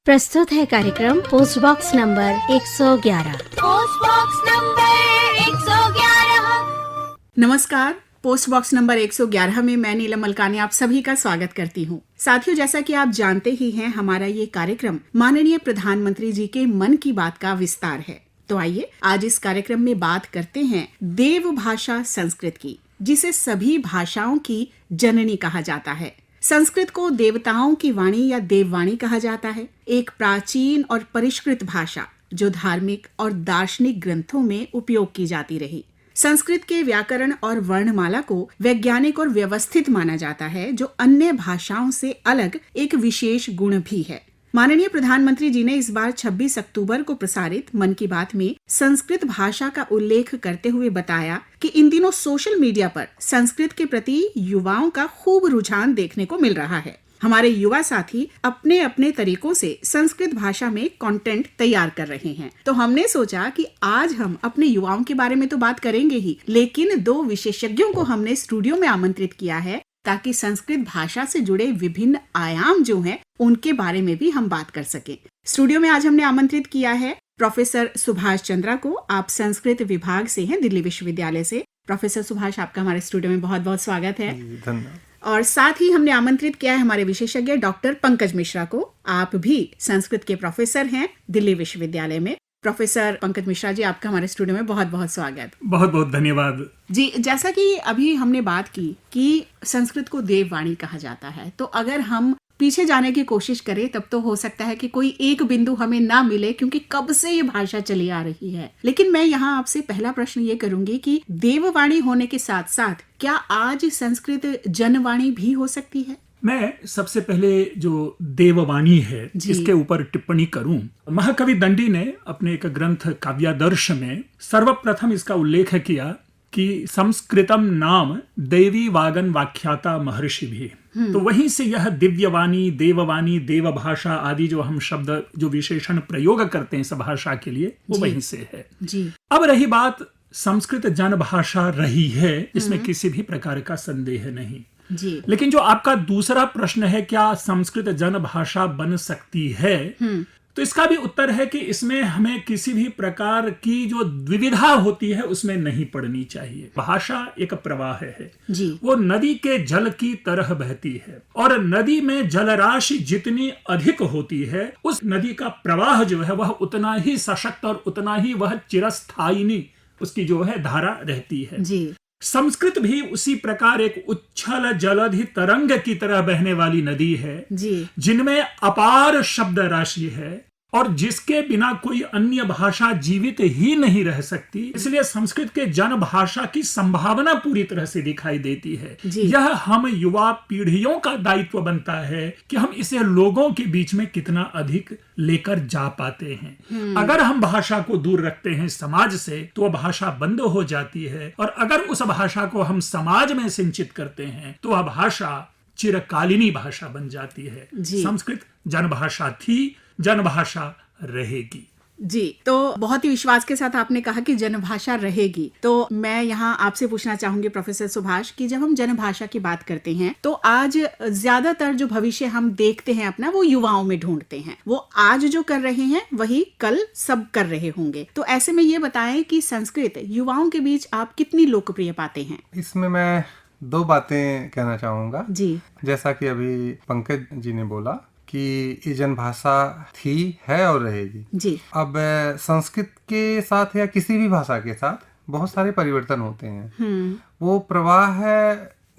प्रस्तुत है कार्यक्रम post box number 111। Post box number 111। नमस्कार। पोस्ट बॉक्स नंबर 111 में मैं नीलम मलकानी आप सभी का स्वागत करती हूँ। साथियों, जैसा कि आप जानते ही हैं, हमारा ये कार्यक्रम माननीय प्रधानमंत्री जी के मन की बात का विस्तार है। तो आइए आज इस कार्यक्रम में बात करते हैं देव भाषा संस्कृत की, जिसे सभी भाषाओं की जननी कहा जाता है। संस्कृत को देवताओं की वाणी या देववाणी कहा जाता है। एक प्राचीन और परिष्कृत भाषा जो धार्मिक और दार्शनिक ग्रंथों में उपयोग की जाती रही। संस्कृत के व्याकरण और वर्णमाला को वैज्ञानिक और व्यवस्थित माना जाता है, जो अन्य भाषाओं से अलग एक विशेष गुण भी है। माननीय प्रधानमंत्री जी ने इस बार 26 अक्टूबर को प्रसारित मन की बात में संस्कृत भाषा का उल्लेख करते हुए बताया कि इन दिनों सोशल मीडिया पर संस्कृत के प्रति युवाओं का खूब रुझान देखने को मिल रहा है। हमारे युवा साथी अपने अपने तरीकों से संस्कृत भाषा में कंटेंट तैयार कर रहे हैं। तो हमने सोचा कि आज हम अपने युवाओं के बारे में तो बात करेंगे ही, लेकिन 2 विशेषज्ञों को हमने स्टूडियो में आमंत्रित किया है ताकि संस्कृत भाषा से जुड़े विभिन्न आयाम जो हैं उनके बारे में भी हम बात कर सकें। स्टूडियो में आज हमने आमंत्रित किया है प्रोफेसर सुभाष चंद्रा को। आप संस्कृत विभाग से हैं, दिल्ली विश्वविद्यालय से। प्रोफेसर सुभाष, आपका हमारे स्टूडियो में बहुत बहुत स्वागत है। धन्यवाद। और साथ ही हमने आमंत्रित किया है हमारे विशेषज्ञ डॉक्टर पंकज मिश्रा को। आप भी संस्कृत के प्रोफेसर हैं दिल्ली विश्वविद्यालय में। प्रोफेसर पंकज मिश्रा जी, आपका हमारे स्टूडियो में बहुत बहुत स्वागत। बहुत बहुत धन्यवाद जी। जैसा कि अभी हमने बात की कि संस्कृत को देववाणी कहा जाता है, तो अगर हम पीछे जाने की कोशिश करें तब तो हो सकता है कि कोई एक बिंदु हमें ना मिले, क्योंकि कब से ये भाषा चली आ रही है। लेकिन मैं यहाँ आपसे पहला प्रश्न ये करूंगी कि देववाणी होने के साथ साथ क्या आज संस्कृत जनवाणी भी हो सकती है? मैं सबसे पहले जो देववाणी है इसके ऊपर टिप्पणी करूं। महाकवि दंडी ने अपने एक ग्रंथ काव्यादर्श में सर्वप्रथम इसका उल्लेख किया कि संस्कृतम नाम देवी वागन वाख्याता महर्षि भी। तो वहीं से यह दिव्यवाणी, देववाणी, देवभाषा आदि जो हम शब्द जो विशेषण प्रयोग करते हैं इस भाषा के लिए, वो वहीं से है जी। अब रही बात, संस्कृत जनभाषा रही है, इसमें किसी भी प्रकार का संदेह नहीं जी। लेकिन जो आपका दूसरा प्रश्न है, क्या संस्कृत जनभाषा बन सकती है, तो इसका भी उत्तर है कि इसमें हमें किसी भी प्रकार की जो द्विविधा होती है उसमें नहीं पड़नी चाहिए। भाषा एक प्रवाह है जी। वो नदी के जल की तरह बहती है, और नदी में जलराशि जितनी अधिक होती है उस नदी का प्रवाह जो है वह उतना ही सशक्त और उतना ही वह चिरस्थायिनी उसकी जो है धारा रहती है जी। संस्कृत भी उसी प्रकार एक उच्छल जलधि तरंग की तरह बहने वाली नदी है जी। जिनमें अपार शब्द राशि है और जिसके बिना कोई अन्य भाषा जीवित ही नहीं रह सकती। इसलिए संस्कृत के जन भाषा की संभावना पूरी तरह से दिखाई देती है। यह हम युवा पीढ़ियों का दायित्व बनता है कि हम इसे लोगों के बीच में कितना अधिक लेकर जा पाते हैं। अगर हम भाषा को दूर रखते हैं समाज से तो वह भाषा बंद हो जाती है, और अगर उस भाषा को हम समाज में सिंचित करते हैं तो वह भाषा चिरकालीनी भाषा बन जाती है। संस्कृत जनभाषा थी, जनभाषा रहेगी जी। तो बहुत ही विश्वास के साथ आपने कहा कि जनभाषा रहेगी। तो मैं यहाँ आपसे पूछना चाहूंगी प्रोफेसर सुभाष कि जब हम जनभाषा की बात करते हैं तो आज ज्यादातर जो भविष्य हम देखते हैं अपना, वो युवाओं में ढूंढते हैं। वो आज जो कर रहे हैं वही कल सब कर रहे होंगे। तो ऐसे में ये बताएं कि संस्कृत युवाओं के बीच आप कितनी लोकप्रिय पाते हैं? इसमें मैं 2 बातें कहना चाहूंगा जी। जैसा कि अभी पंकज जी ने बोला कि ये जनभाषा थी, है और रहेगी जी। अब संस्कृत के साथ या किसी भी भाषा के साथ बहुत सारे परिवर्तन होते हैं। वो प्रवाह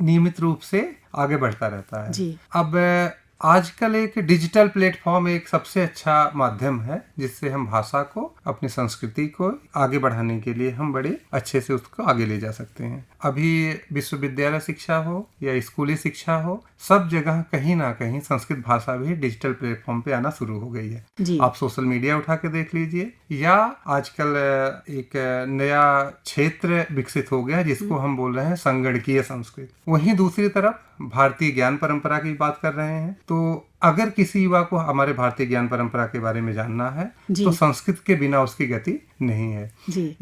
नियमित रूप से आगे बढ़ता रहता है जी। अब आजकल एक डिजिटल प्लेटफॉर्म एक सबसे अच्छा माध्यम है जिससे हम भाषा को, अपनी संस्कृति को आगे बढ़ाने के लिए हम बड़े अच्छे से उसको आगे ले जा सकते हैं। अभी विश्वविद्यालय शिक्षा हो या स्कूली शिक्षा हो, सब जगह कहीं ना कहीं संस्कृत भाषा भी डिजिटल प्लेटफॉर्म पे आना शुरू हो गई है। आप सोशल मीडिया उठा के देख लीजिए, या आजकल एक नया क्षेत्र विकसित हो गया जिसको हम बोल रहे हैं संगणकीय संस्कृत। वहीं दूसरी तरफ भारतीय ज्ञान परंपरा की बात कर रहे हैं, तो अगर किसी युवा को हमारे भारतीय ज्ञान परंपरा के बारे में जानना है तो संस्कृत के बिना उसकी गति नहीं है।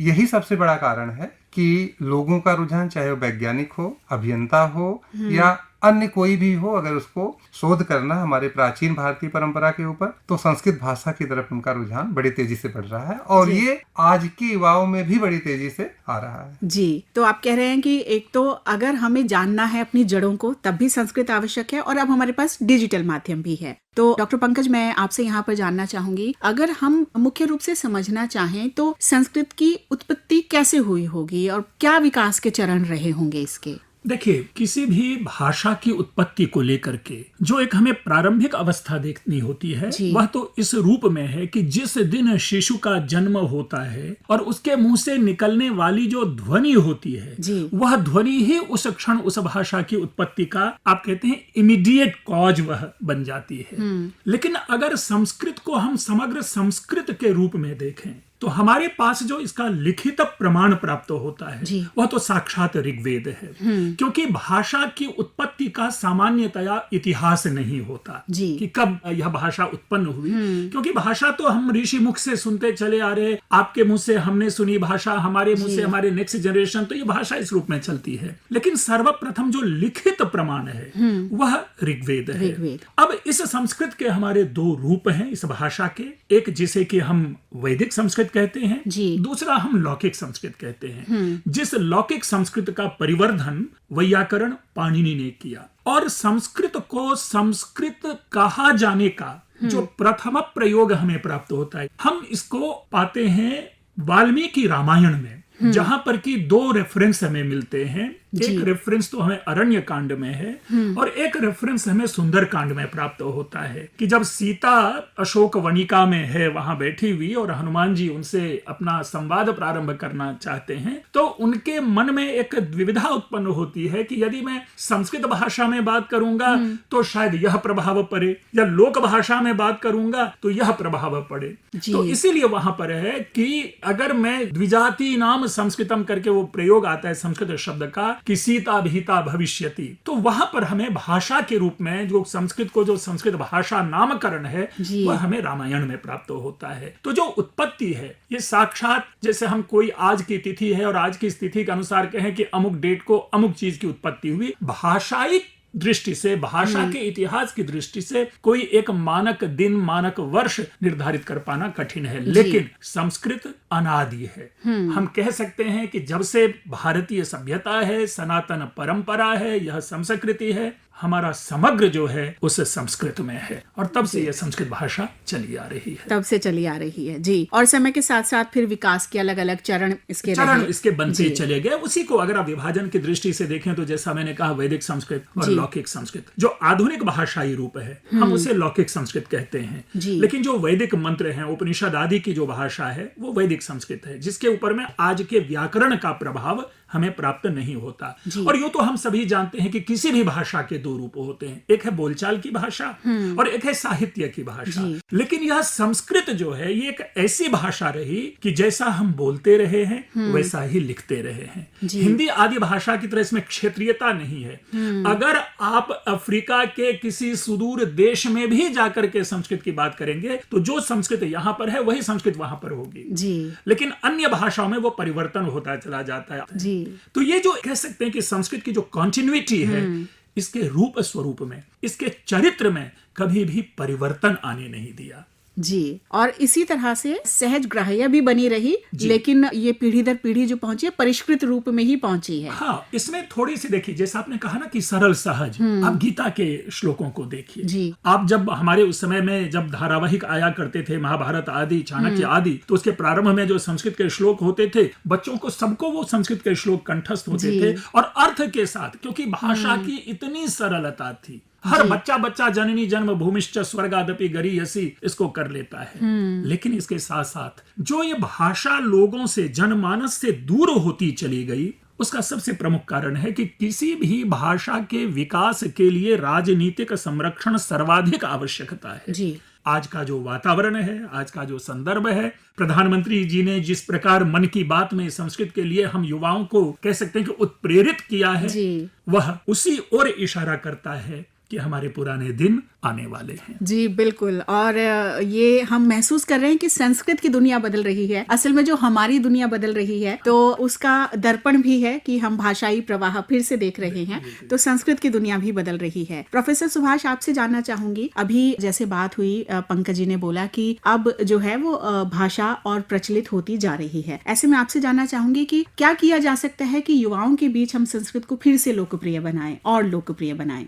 यही सबसे बड़ा कारण है कि लोगों का रुझान, चाहे वो वैज्ञानिक हो, अभियंता हो या अन्य कोई भी हो, अगर उसको शोध करना हमारे प्राचीन भारतीय परंपरा के ऊपर, तो संस्कृत भाषा की तरफ उनका रुझान बड़ी तेजी से बढ़ रहा है और ये आज के युवाओं में भी बड़ी तेजी से आ रहा है। जी, तो आप कह रहे हैं कि एक तो अगर हमें जानना है अपनी जड़ों को तब भी संस्कृत आवश्यक है, और अब हमारे पास डिजिटल माध्यम भी है। तो डॉक्टर पंकज, मैं आपसे यहाँ पर जानना चाहूंगी, अगर हम मुख्य रूप से समझना चाहें तो संस्कृत की उत्पत्ति कैसे हुई होगी और क्या विकास के चरण रहे होंगे इसके? देखिए, किसी भी भाषा की उत्पत्ति को लेकर के जो एक हमें प्रारंभिक अवस्था देखनी होती है, वह तो इस रूप में है कि जिस दिन शिशु का जन्म होता है और उसके मुंह से निकलने वाली जो ध्वनि होती है, वह ध्वनि ही उस क्षण उस भाषा की उत्पत्ति का, आप कहते हैं, इमीडिएट कॉज वह बन जाती है। लेकिन अगर संस्कृत को हम समग्र संस्कृत के रूप में देखें तो हमारे पास जो इसका लिखित प्रमाण प्राप्त होता है वह तो साक्षात ऋग्वेद है, क्योंकि भाषा की उत्पत्ति का सामान्यतया इतिहास नहीं होता कि कब यह भाषा उत्पन्न हुई, क्योंकि भाषा तो हम ऋषि मुख से सुनते चले आ रहे, आपके मुंह से हमने सुनी भाषा, हमारे मुंह से हमारे नेक्स्ट जनरेशन, तो ये भाषा इस रूप में चलती है। लेकिन सर्वप्रथम जो लिखित प्रमाण है वह ऋग्वेद है। अब इस संस्कृत के हमारे दो रूप हैं इस भाषा के, एक जिसे कि हम वैदिक संस्कृत कहते हैं, दूसरा हम लौकिक संस्कृत कहते हैं। जिस लौकिक संस्कृत का परिवर्धन वैयाकरण पाणिनि ने किया, और संस्कृत को संस्कृत कहा जाने का जो प्रथम प्रयोग हमें प्राप्त होता है, हम इसको पाते हैं वाल्मीकि रामायण में, जहां पर कि दो रेफरेंस हमें मिलते हैं। एक रेफरेंस तो हमें अरण्य कांड में है और एक रेफरेंस हमें सुंदर कांड में प्राप्त होता है कि जब सीता अशोक वनिका में है, वहां बैठी हुई, और हनुमान जी उनसे अपना संवाद प्रारंभ करना चाहते हैं, तो उनके मन में एक द्विविधा उत्पन्न होती है कि यदि मैं संस्कृत भाषा में बात करूंगा तो शायद यह प्रभाव पड़े, या लोक भाषा में बात करूंगा तो यह प्रभाव पड़े। तो इसीलिए वहां पर है कि अगर मैं द्विजाति नाम संस्कृतम करके वो प्रयोग आता है संस्कृत शब्द का कि सीता भीता भविष्यति, तो वहां पर हमें भाषा के रूप में जो संस्कृत को जो संस्कृत भाषा नामकरण है वह हमें रामायण में प्राप्त होता है। तो जो उत्पत्ति है ये साक्षात, जैसे हम कोई आज की तिथि है और आज की स्थिति के अनुसार कहें कि अमुक डेट को अमुक चीज की उत्पत्ति हुई, भाषाई दृष्टि से, भाषा के इतिहास की दृष्टि से कोई एक मानक दिन, मानक वर्ष निर्धारित कर पाना कठिन है। लेकिन संस्कृत अनादि है। हम कह सकते हैं कि जब से भारतीय सभ्यता है, सनातन परंपरा है, यह संस्कृति है, हमारा समग्र जो है उस संस्कृत में है, और तब से यह संस्कृत भाषा चली आ रही है। तब से चली आ रही है जी। और समय के साथ साथ फिर विकास के अलग अलग चरण इसके बनते चले गए। उसी को अगर आप विभाजन की दृष्टि से देखें तो जैसा मैंने कहा, वैदिक संस्कृत और लौकिक संस्कृत, जो आधुनिक भाषाई रूप है हम उसे लौकिक संस्कृत कहते हैं। लेकिन जो वैदिक मंत्र हैं, उपनिषद आदि की जो भाषा है वो वैदिक संस्कृत है, जिसके ऊपर में आज के व्याकरण का प्रभाव हमें प्राप्त नहीं होता। और यूं तो हम सभी जानते हैं कि किसी भी भाषा के दो रूप होते हैं, एक है बोलचाल की भाषा और एक है साहित्य की भाषा। लेकिन यह संस्कृत जो है ये एक ऐसी भाषा रही कि जैसा हम बोलते रहे हैं वैसा ही लिखते रहे हैं। हिंदी आदि भाषा की तरह इसमें क्षेत्रीयता नहीं है। अगर आप अफ्रीका के किसी सुदूर देश में भी जाकर के संस्कृत की बात करेंगे तो जो संस्कृत यहाँ पर है वही संस्कृत वहां पर होगी। लेकिन अन्य भाषाओं में वो परिवर्तन होता चला जाता है। तो ये जो कह सकते हैं कि संस्कृत की जो कॉन्टिन्यूटी है, इसके रूप स्वरूप में, इसके चरित्र में कभी भी परिवर्तन आने नहीं दिया जी। और इसी तरह से सहज ग्राह्य भी बनी रही, लेकिन ये पीढ़ी दर पीढ़ी जो पहुंची है परिष्कृत रूप में ही पहुंची है। हाँ, इसमें थोड़ी सी देखिए, जैसा आपने कहा ना कि सरल सहज, आप गीता के श्लोकों को देखिए। आप जब हमारे उस समय में जब धारावाहिक आया करते थे, महाभारत आदि, चाणक्य आदि, तो उसके प्रारंभ में जो संस्कृत के श्लोक होते थे, बच्चों को सबको वो संस्कृत के श्लोक कंठस्थ होते थे और अर्थ के साथ, क्योंकि भाषा की इतनी सरलता थी। हर बच्चा जननी जन्म भूमिश्च स्वर्गादपि गरीयसी इसको कर लेता है। लेकिन इसके साथ साथ जो ये भाषा लोगों से, जनमानस से दूर होती चली गई, उसका सबसे प्रमुख कारण है कि किसी भी भाषा के विकास के लिए राजनीतिक संरक्षण सर्वाधिक आवश्यकता है। आज का जो वातावरण है, आज का जो संदर्भ है, प्रधानमंत्री जी ने जिस प्रकार मन की बात में संस्कृत के लिए हम युवाओं को कह सकते हैं कि उत्प्रेरित किया है, वह उसी ओर इशारा करता है कि हमारे पुराने दिन आने वाले हैं। जी बिल्कुल। और ये हम महसूस कर रहे हैं कि संस्कृत की दुनिया बदल रही है। असल में जो हमारी दुनिया बदल रही है तो उसका दर्पण भी है कि हम भाषाई प्रवाह फिर से देख रहे हैं, तो संस्कृत की दुनिया भी बदल रही है। प्रोफेसर सुभाष, आपसे जानना चाहूंगी, अभी जैसे बात हुई, पंकज जी ने बोला कि अब जो है वो भाषा और प्रचलित होती जा रही है। ऐसे में आपसे जानना चाहूंगी कि क्या किया जा सकता है कि युवाओं के बीच हम संस्कृत को फिर से लोकप्रिय बनाएं और लोकप्रिय बनाएं?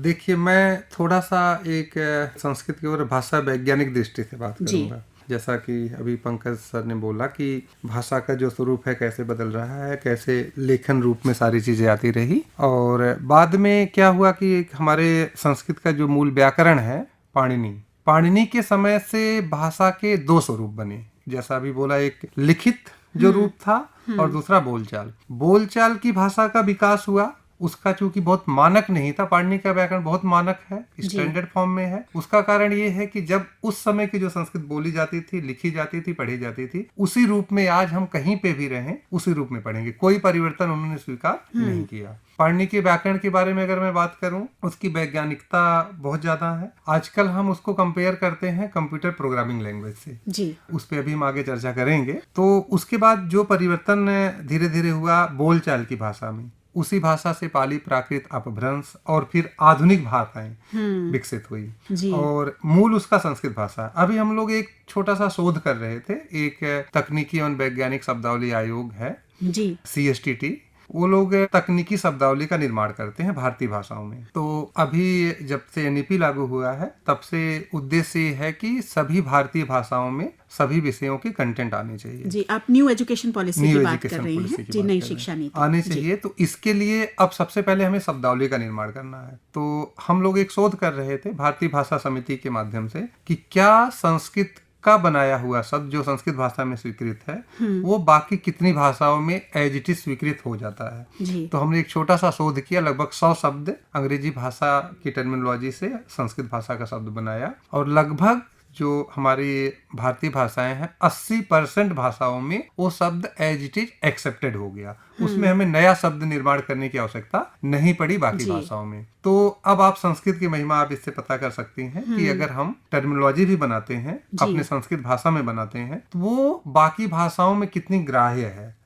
देखिए, मैं थोड़ा सा एक संस्कृत की और भाषा वैज्ञानिक दृष्टि से बात करूंगा। जैसा कि अभी पंकज सर ने बोला कि भाषा का जो स्वरूप है कैसे बदल रहा है, कैसे लेखन रूप में सारी चीजें आती रही, और बाद में क्या हुआ कि हमारे संस्कृत का जो मूल व्याकरण है पाणिनि के समय से भाषा के दो स्वरूप बने। जैसा अभी बोला, एक लिखित जो रूप था और दूसरा बोलचाल की भाषा का विकास हुआ। उसका चूंकि बहुत मानक नहीं था, पाणिनि का व्याकरण बहुत मानक है, स्टैंडर्ड फॉर्म में है। उसका कारण ये है कि जब उस समय की जो संस्कृत बोली जाती थी, लिखी जाती थी, पढ़ी जाती थी, उसी रूप में आज हम कहीं पे भी रहें उसी रूप में पढ़ेंगे। कोई परिवर्तन उन्होंने स्वीकार नहीं किया। पाणिनि के व्याकरण के बारे में अगर मैं बात करूं, उसकी वैज्ञानिकता बहुत ज्यादा है। आजकल हम उसको कंपेयर करते हैं कंप्यूटर प्रोग्रामिंग लैंग्वेज से जी। उस पर अभी हम आगे चर्चा करेंगे। तो उसके बाद जो परिवर्तन धीरे धीरे हुआ बोलचाल की भाषा में, उसी भाषा से पाली, प्राकृत, अपभ्रंश और फिर आधुनिक भाषाएं विकसित हुई और मूल उसका संस्कृत भाषा। अभी हम लोग एक छोटा सा शोध कर रहे थे, एक तकनीकी एवं वैज्ञानिक शब्दावली आयोग है जी, CSTT। वो लोग तकनीकी शब्दावली का निर्माण करते हैं भारतीय भाषाओं में। तो अभी जब से NEP लागू हुआ है तब से उद्देश्य ये है कि सभी भारतीय भाषाओं में सभी विषयों की कंटेंट आने चाहिए जी। आप न्यू एजुकेशन पॉलिसी की बात कर रहे हैं जी, नई शिक्षा नीति आने चाहिए। तो इसके लिए अब सबसे पहले हमें शब्दावली का निर्माण करना है। तो हम लोग एक शोध कर रहे थे भारतीय भाषा समिति के माध्यम से कि क्या संस्कृत का बनाया हुआ शब्द जो संस्कृत भाषा में स्वीकृत है वो बाकी कितनी भाषाओं में एज इट इज स्वीकृत हो जाता है जी। तो हमने एक छोटा सा शोध किया, लगभग 100 शब्द अंग्रेजी भाषा की टर्मिनोलॉजी से संस्कृत भाषा का शब्द बनाया, और लगभग जो हमारी भारतीय भाषाएं हैं 80% भाषाओं में वो शब्द एज इट इज एक्सेप्टेड हो गया। उसमें हमें नया शब्द निर्माण करने की आवश्यकता नहीं पड़ी बाकी भाषाओं में। तो अब आप संस्कृत की महिमा आप इससे पता कर सकती हैं कि अगर हम टर्मिनोलॉजी भी बनाते हैं अपने संस्कृत भाषा में बनाते हैं तो वो बाकी भाषाओं में कितनी ग्राह्य है।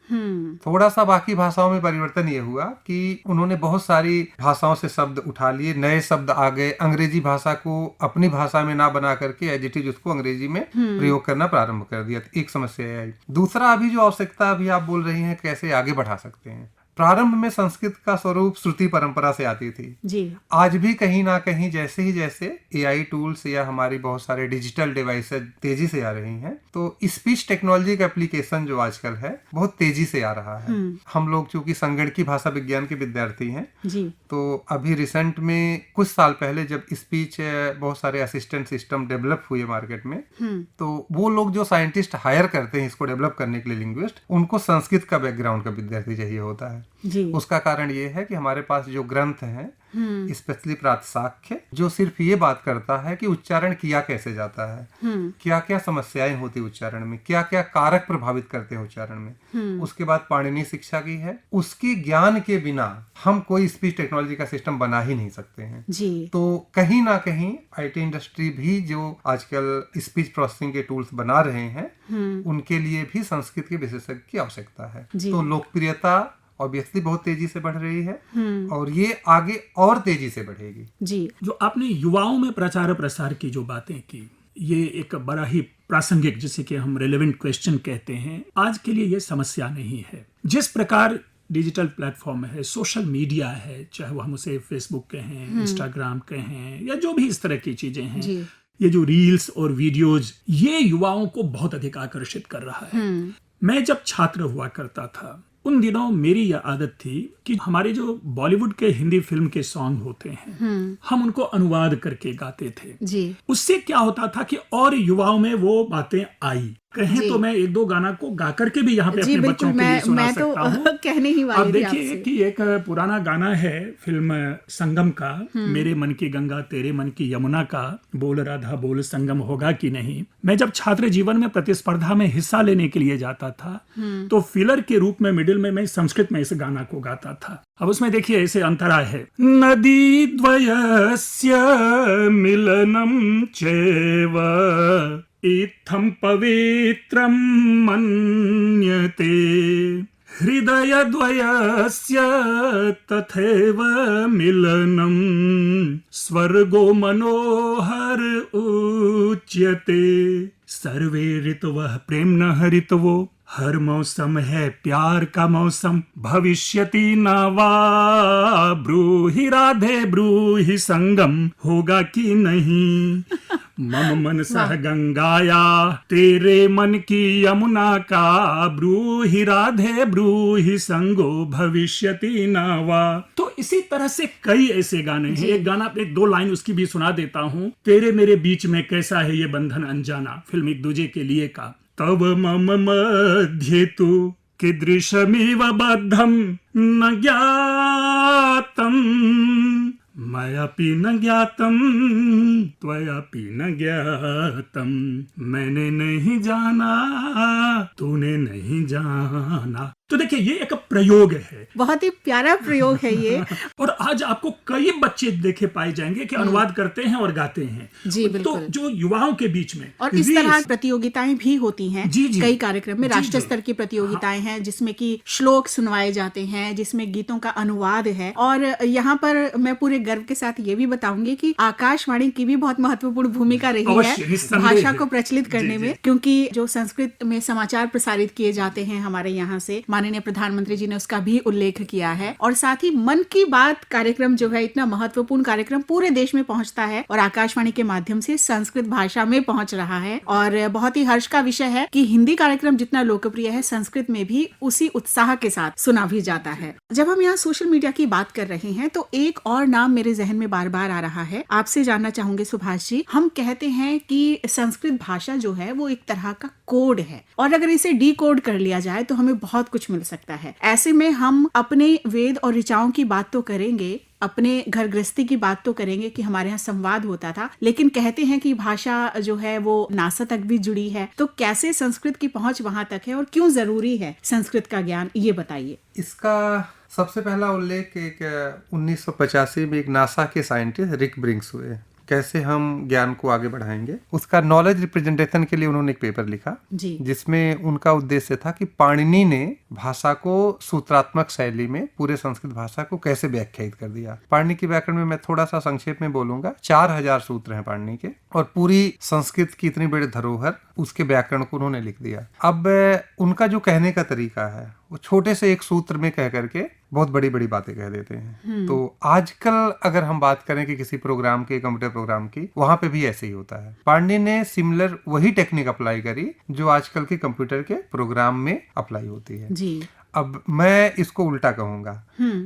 थोड़ा सा बाकी भाषाओं में परिवर्तन ये हुआ कि उन्होंने बहुत सारी भाषाओं से शब्द उठा लिए, नए शब्द आ गए, अंग्रेजी भाषा को अपनी भाषा में ना बना करके एज इट इज उसको अंग्रेजी में प्रयोग करना प्रारंभ कर दिया। तो एक समस्या आई। दूसरा, अभी जो आवश्यकता अभी आप बोल रही हैं कैसे आगे बढ़ा सकते हैं। प्रारंभ में संस्कृत का स्वरूप श्रुति परंपरा से आती थी जी। आज भी कहीं ना कहीं जैसे ही जैसे AI टूल्स या हमारी बहुत सारे डिजिटल डिवाइसेज तेजी से आ रही हैं, तो स्पीच टेक्नोलॉजी का एप्लीकेशन जो आजकल है बहुत तेजी से आ रहा है। हम लोग चूंकि संगणकीय भाषा विज्ञान के विद्यार्थी हैं जी, तो अभी रिसेंट में कुछ साल पहले जब स्पीच बहुत सारे असिस्टेंट सिस्टम डेवलप हुए मार्केट में, तो वो लोग जो साइंटिस्ट हायर करते हैं इसको डेवलप करने के लिए, लिंग्विस्ट, उनको संस्कृत का बैकग्राउंड का विद्यार्थी चाहिए होता है जी। उसका कारण ये है कि हमारे पास जो ग्रंथ हैं, स्पेशली प्रातशाख्य, जो सिर्फ ये बात करता है कि उच्चारण किया कैसे जाता है, क्या क्या समस्याएं होती उच्चारण में, क्या क्या कारक प्रभावित करते हैं उच्चारण में। उसके बाद पाणिनि शिक्षा की है। उसके ज्ञान के बिना हम कोई स्पीच टेक्नोलॉजी का सिस्टम बना ही नहीं सकते हैं जी। तो कहीं ना कहीं IT इंडस्ट्री भी जो आजकल स्पीच प्रोसेसिंग के टूल्स बना रहे हैं उनके लिए भी संस्कृत के विशेषज्ञ की आवश्यकता है। तो लोकप्रियता ऑब्वियसली बहुत तेजी से बढ़ रही है और ये आगे और तेजी से बढ़ेगी जी। जो आपने युवाओं में प्रचार प्रसार की जो बातें की, ये एक बड़ा ही प्रासंगिक, जिसे कि हम रेलेवेंट क्वेश्चन कहते हैं, आज के लिए ये समस्या नहीं है। जिस प्रकार डिजिटल प्लेटफॉर्म है, सोशल मीडिया है, चाहे वो हम उसे फेसबुक कहें, इंस्टाग्राम कहें, या जो भी इस तरह की चीजें हैं, ये जो रील्स और वीडियोज, ये युवाओं को बहुत अधिक आकर्षित कर रहा है। मैं जब छात्र हुआ करता था उन दिनों मेरी यह आदत थी कि हमारे जो बॉलीवुड के हिंदी फिल्म के सॉन्ग होते हैं हम उनको अनुवाद करके गाते थे जी। उससे क्या होता था कि और युवाओं में वो बातें आई कहें तो मैं एक दो गाना को गा करके भी यहाँ पे जी अपने बच्चों बिल्कुल, के लिए सुना मैं सकता हूँ। तो कहने ही आप वाली थी देखिए आपसे। कि एक पुराना गाना है फिल्म संगम का, मेरे मन की गंगा तेरे मन की यमुना का, बोल राधा बोल संगम होगा कि नहीं। मैं जब छात्र जीवन में प्रतिस्पर्धा में हिस्सा लेने के लिए जाता था तो फिलर के रूप में मिडिल में मैं संस्कृत में इस गाना को गाता था। अब उसमें देखिए ऐसे अंतरा है, नदी द्वयस्य मिलनम चैव इत्थं पवित्रं मन्यते, हृदयद्वयस्य तथैव मिलनं स्वर्गो मनोहर उच्यते। सर्वे ऋतवः प्रेम्णः ऋतवो, हर मौसम है प्यार का मौसम, भविष्यति न वा ब्रूहि राधे ब्रूहि संगम होगा कि नहीं। मम मन सह गंगाया तेरे मन की यमुना का, ब्रूहि राधे ब्रूहि संगो भविष्यति न वा। तो इसी तरह से कई ऐसे गाने हैं। एक गाना, एक दो लाइन उसकी भी सुना देता हूँ। तेरे मेरे बीच में कैसा है ये बंधन अनजाना, फिल्म एक दूजे के लिए का। तव मम मध्ये तु कीदृशमिव बद्धं न ज्ञातं, मयापि न ज्ञातं त्वयापि न ज्ञातं। मैंने नहीं जाना तूने नहीं जाना। तो देखिए ये एक प्रयोग है, बहुत ही प्यारा प्रयोग है ये। और आज आपको कई बच्चे देखे पाए जाएंगे कि अनुवाद करते हैं और गाते हैं। जी बिल्कुल। तो जो युवाओं के बीच में और इस तरह प्रतियोगिताएं भी होती हैं। जी, जी। कई कार्यक्रम में जी, राष्ट्रीय जी। स्तर की प्रतियोगिताएं हैं जिसमें कि श्लोक सुनवाए जाते हैं, जिसमें गीतों का अनुवाद है। और यहाँ पर मैं पूरे गर्व के साथ ये भी बताऊंगी कि आकाशवाणी की भी बहुत महत्वपूर्ण भूमिका रही अवश्य, है निस्संदेह भाषा है। को प्रचलित करने जी, में, जी। क्योंकि जो संस्कृत में समाचार प्रसारित किए जाते हैं हमारे यहाँ से, माननीय प्रधानमंत्री जी ने उसका भी उल्लेख किया है। और साथ ही मन की बात कार्यक्रम जो है, इतना महत्वपूर्ण कार्यक्रम पूरे देश में पहुंचता है और आकाशवाणी के माध्यम से संस्कृत भाषा में पहुंच रहा है। और बहुत ही हर्ष का विषय है कि हिंदी कार्यक्रम जितना लोकप्रिय है, संस्कृत में भी उसी उत्साह के साथ सुना भी जाता है। जब हम यहाँ सोशल मीडिया की बात कर रहे हैं तो एक और नाम मेरे जहन में बार बार आ रहा है, आपसे जानना चाहूंगे सुभाष जी। हम कहते हैं कि संस्कृत भाषा जो है वो एक तरह का कोड है, और अगर इसे डी कोड कर लिया जाए तो हमें बहुत कुछ मिल सकता है। ऐसे में हम अपने वेद और ऋचाओं की बात तो करेंगे, अपने घर गृहस्थी की बात तो करेंगे कि हमारे यहाँ संवाद होता था, लेकिन कहते हैं कि भाषा जो है वो नासा तक भी जुड़ी है। तो कैसे संस्कृत की पहुंच वहां तक है और क्यों जरूरी है संस्कृत का ज्ञान, ये बताइए। इसका सबसे पहला उल्लेख एक 1985 में एक नासा के साइंटिस्ट रिक ब्रिंक्स हुए। कैसे हम ज्ञान को आगे बढ़ाएंगे, उसका नॉलेज रिप्रेजेंटेशन के लिए उन्होंने एक पेपर लिखा जी। जिसमें उनका उद्देश्य था कि पाणिनि ने भाषा को सूत्रात्मक शैली में पूरे संस्कृत भाषा को कैसे व्याख्यायित कर दिया। पाणिनि के व्याकरण में मैं थोड़ा सा संक्षेप में बोलूंगा। 4000 सूत्र हैं पाणिनि के, और पूरी संस्कृत की इतनी बड़ी धरोहर उसके व्याकरण को उन्होंने लिख दिया। अब उनका जो कहने का तरीका है वो छोटे से एक सूत्र में कह करके बहुत बड़ी बड़ी बातें कह देते हैं। तो आजकल अगर हम बात करें कि किसी प्रोग्राम की, कंप्यूटर प्रोग्राम की, वहां पे भी ऐसे ही होता है। पांडे ने सिमिलर वही टेक्निक अप्लाई करी जो आजकल के कंप्यूटर के प्रोग्राम में अप्लाई होती है जी। अब मैं इसको उल्टा कहूंगा,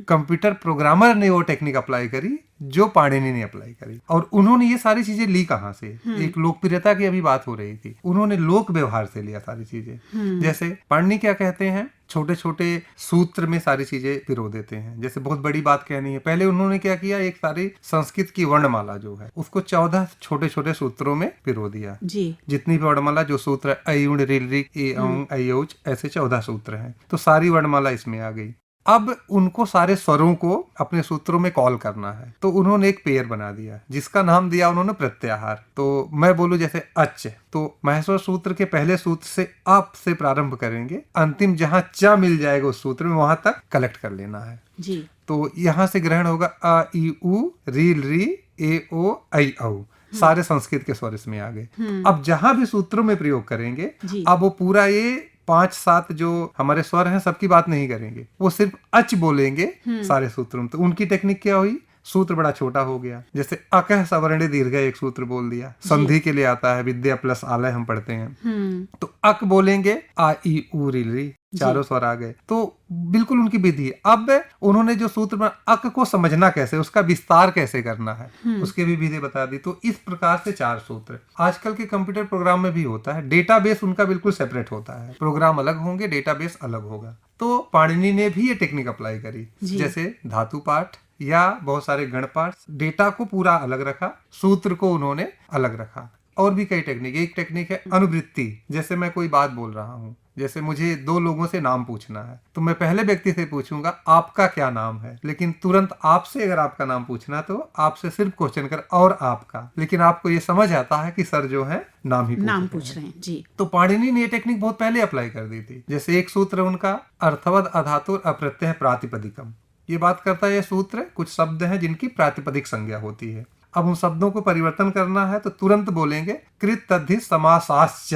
कंप्यूटर प्रोग्रामर ने वो टेक्निक अप्लाई करी जो पाणिनि ने अप्लाई करी। और उन्होंने ये सारी चीजें ली कहाँ से? एक लोकप्रियता की अभी बात हो रही थी, उन्होंने लोक व्यवहार से लिया सारी चीजें। जैसे पाणिनि क्या कहते हैं, छोटे छोटे सूत्र में सारी चीजें पिरो देते हैं। जैसे बहुत बड़ी बात कहनी है, पहले उन्होंने क्या किया, एक सारी संस्कृत की वर्णमाला जो है उसको 14 छोटे छोटे सूत्रों में पिरो दिया जी। जितनी भी वर्णमाला जो सूत्र ऐ उण ऋ ऋ ए औ ऐ औच ऐसे 14 सूत्र हैं, तो सारी वर्णमाला इसमें आ गई। अब उनको सारे स्वरों को अपने सूत्रों में कॉल करना है, तो उन्होंने एक पेयर बना दिया जिसका नाम दिया उन्होंने प्रत्याहार। तो मैं बोलूं जैसे अच, तो महेश्वर सूत्र के पहले सूत्र से अप से प्रारंभ करेंगे, अंतिम जहां च मिल जाएगा उस सूत्र में वहां तक कलेक्ट कर लेना है जी। तो यहाँ से ग्रहण होगा अ ई उ री री ए ओ ऐ औ, सारे संस्कृत के स्वर इसमें आ गए। अब जहां भी सूत्रों में प्रयोग करेंगे, अब वो पूरा ये 5-7 जो हमारे स्वर हैं सबकी बात नहीं करेंगे, वो सिर्फ अच बोलेंगे सारे सूत्रों में। तो उनकी टेक्निक क्या हुई, सूत्र बड़ा छोटा हो गया। जैसे अकह सवर्णे दीर्घ एक सूत्र बोल दिया, संधि के लिए आता है, विद्या प्लस आलय हम पढ़ते हैं। तो अक बोलेंगे, आ ई उ री री, चारों स्वर आ गए। तो बिल्कुल उनकी विधि। अब उन्होंने जो सूत्र में अक को समझना कैसे, उसका विस्तार कैसे करना है, उसके भी विधि बता दी। तो इस प्रकार से 4 सूत्र आजकल के कंप्यूटर प्रोग्राम में भी होता है। डेटाबेस उनका बिल्कुल सेपरेट होता है, प्रोग्राम अलग होंगे, डेटाबेस अलग होगा। तो पाणिनि ने भी ये टेक्निक अप्लाई करी। जैसे धातु पाठ या बहुत सारे गण पाठ, डेटा को पूरा अलग रखा, सूत्र को उन्होंने अलग रखा। और भी कई टेक्निक। एक टेक्निक है अनुवृत्ति। जैसे मैं कोई बात बोल रहा हूँ, जैसे मुझे 2 लोगों से नाम पूछना है, तो मैं पहले व्यक्ति से पूछूंगा आपका क्या नाम है, लेकिन तुरंत आपसे अगर आपका नाम पूछना तो आपसे सिर्फ क्वेश्चन कर और आपका, लेकिन आपको ये समझ आता है कि सर जो है नाम पूछ रहे हैं जी। तो पाणिनि ने ये टेक्निक बहुत पहले अप्लाई कर दी थी। जैसे एक सूत्र उनका अर्थवद अधातुर अप्रत्यय प्रातिपदिकम, ये बात करता है ये सूत्र कुछ शब्द हैं जिनकी प्रातिपदिक संज्ञा होती है। अब उन शब्दों को परिवर्तन करना है तो तुरंत बोलेंगे कृत तद्धि समासाश्च।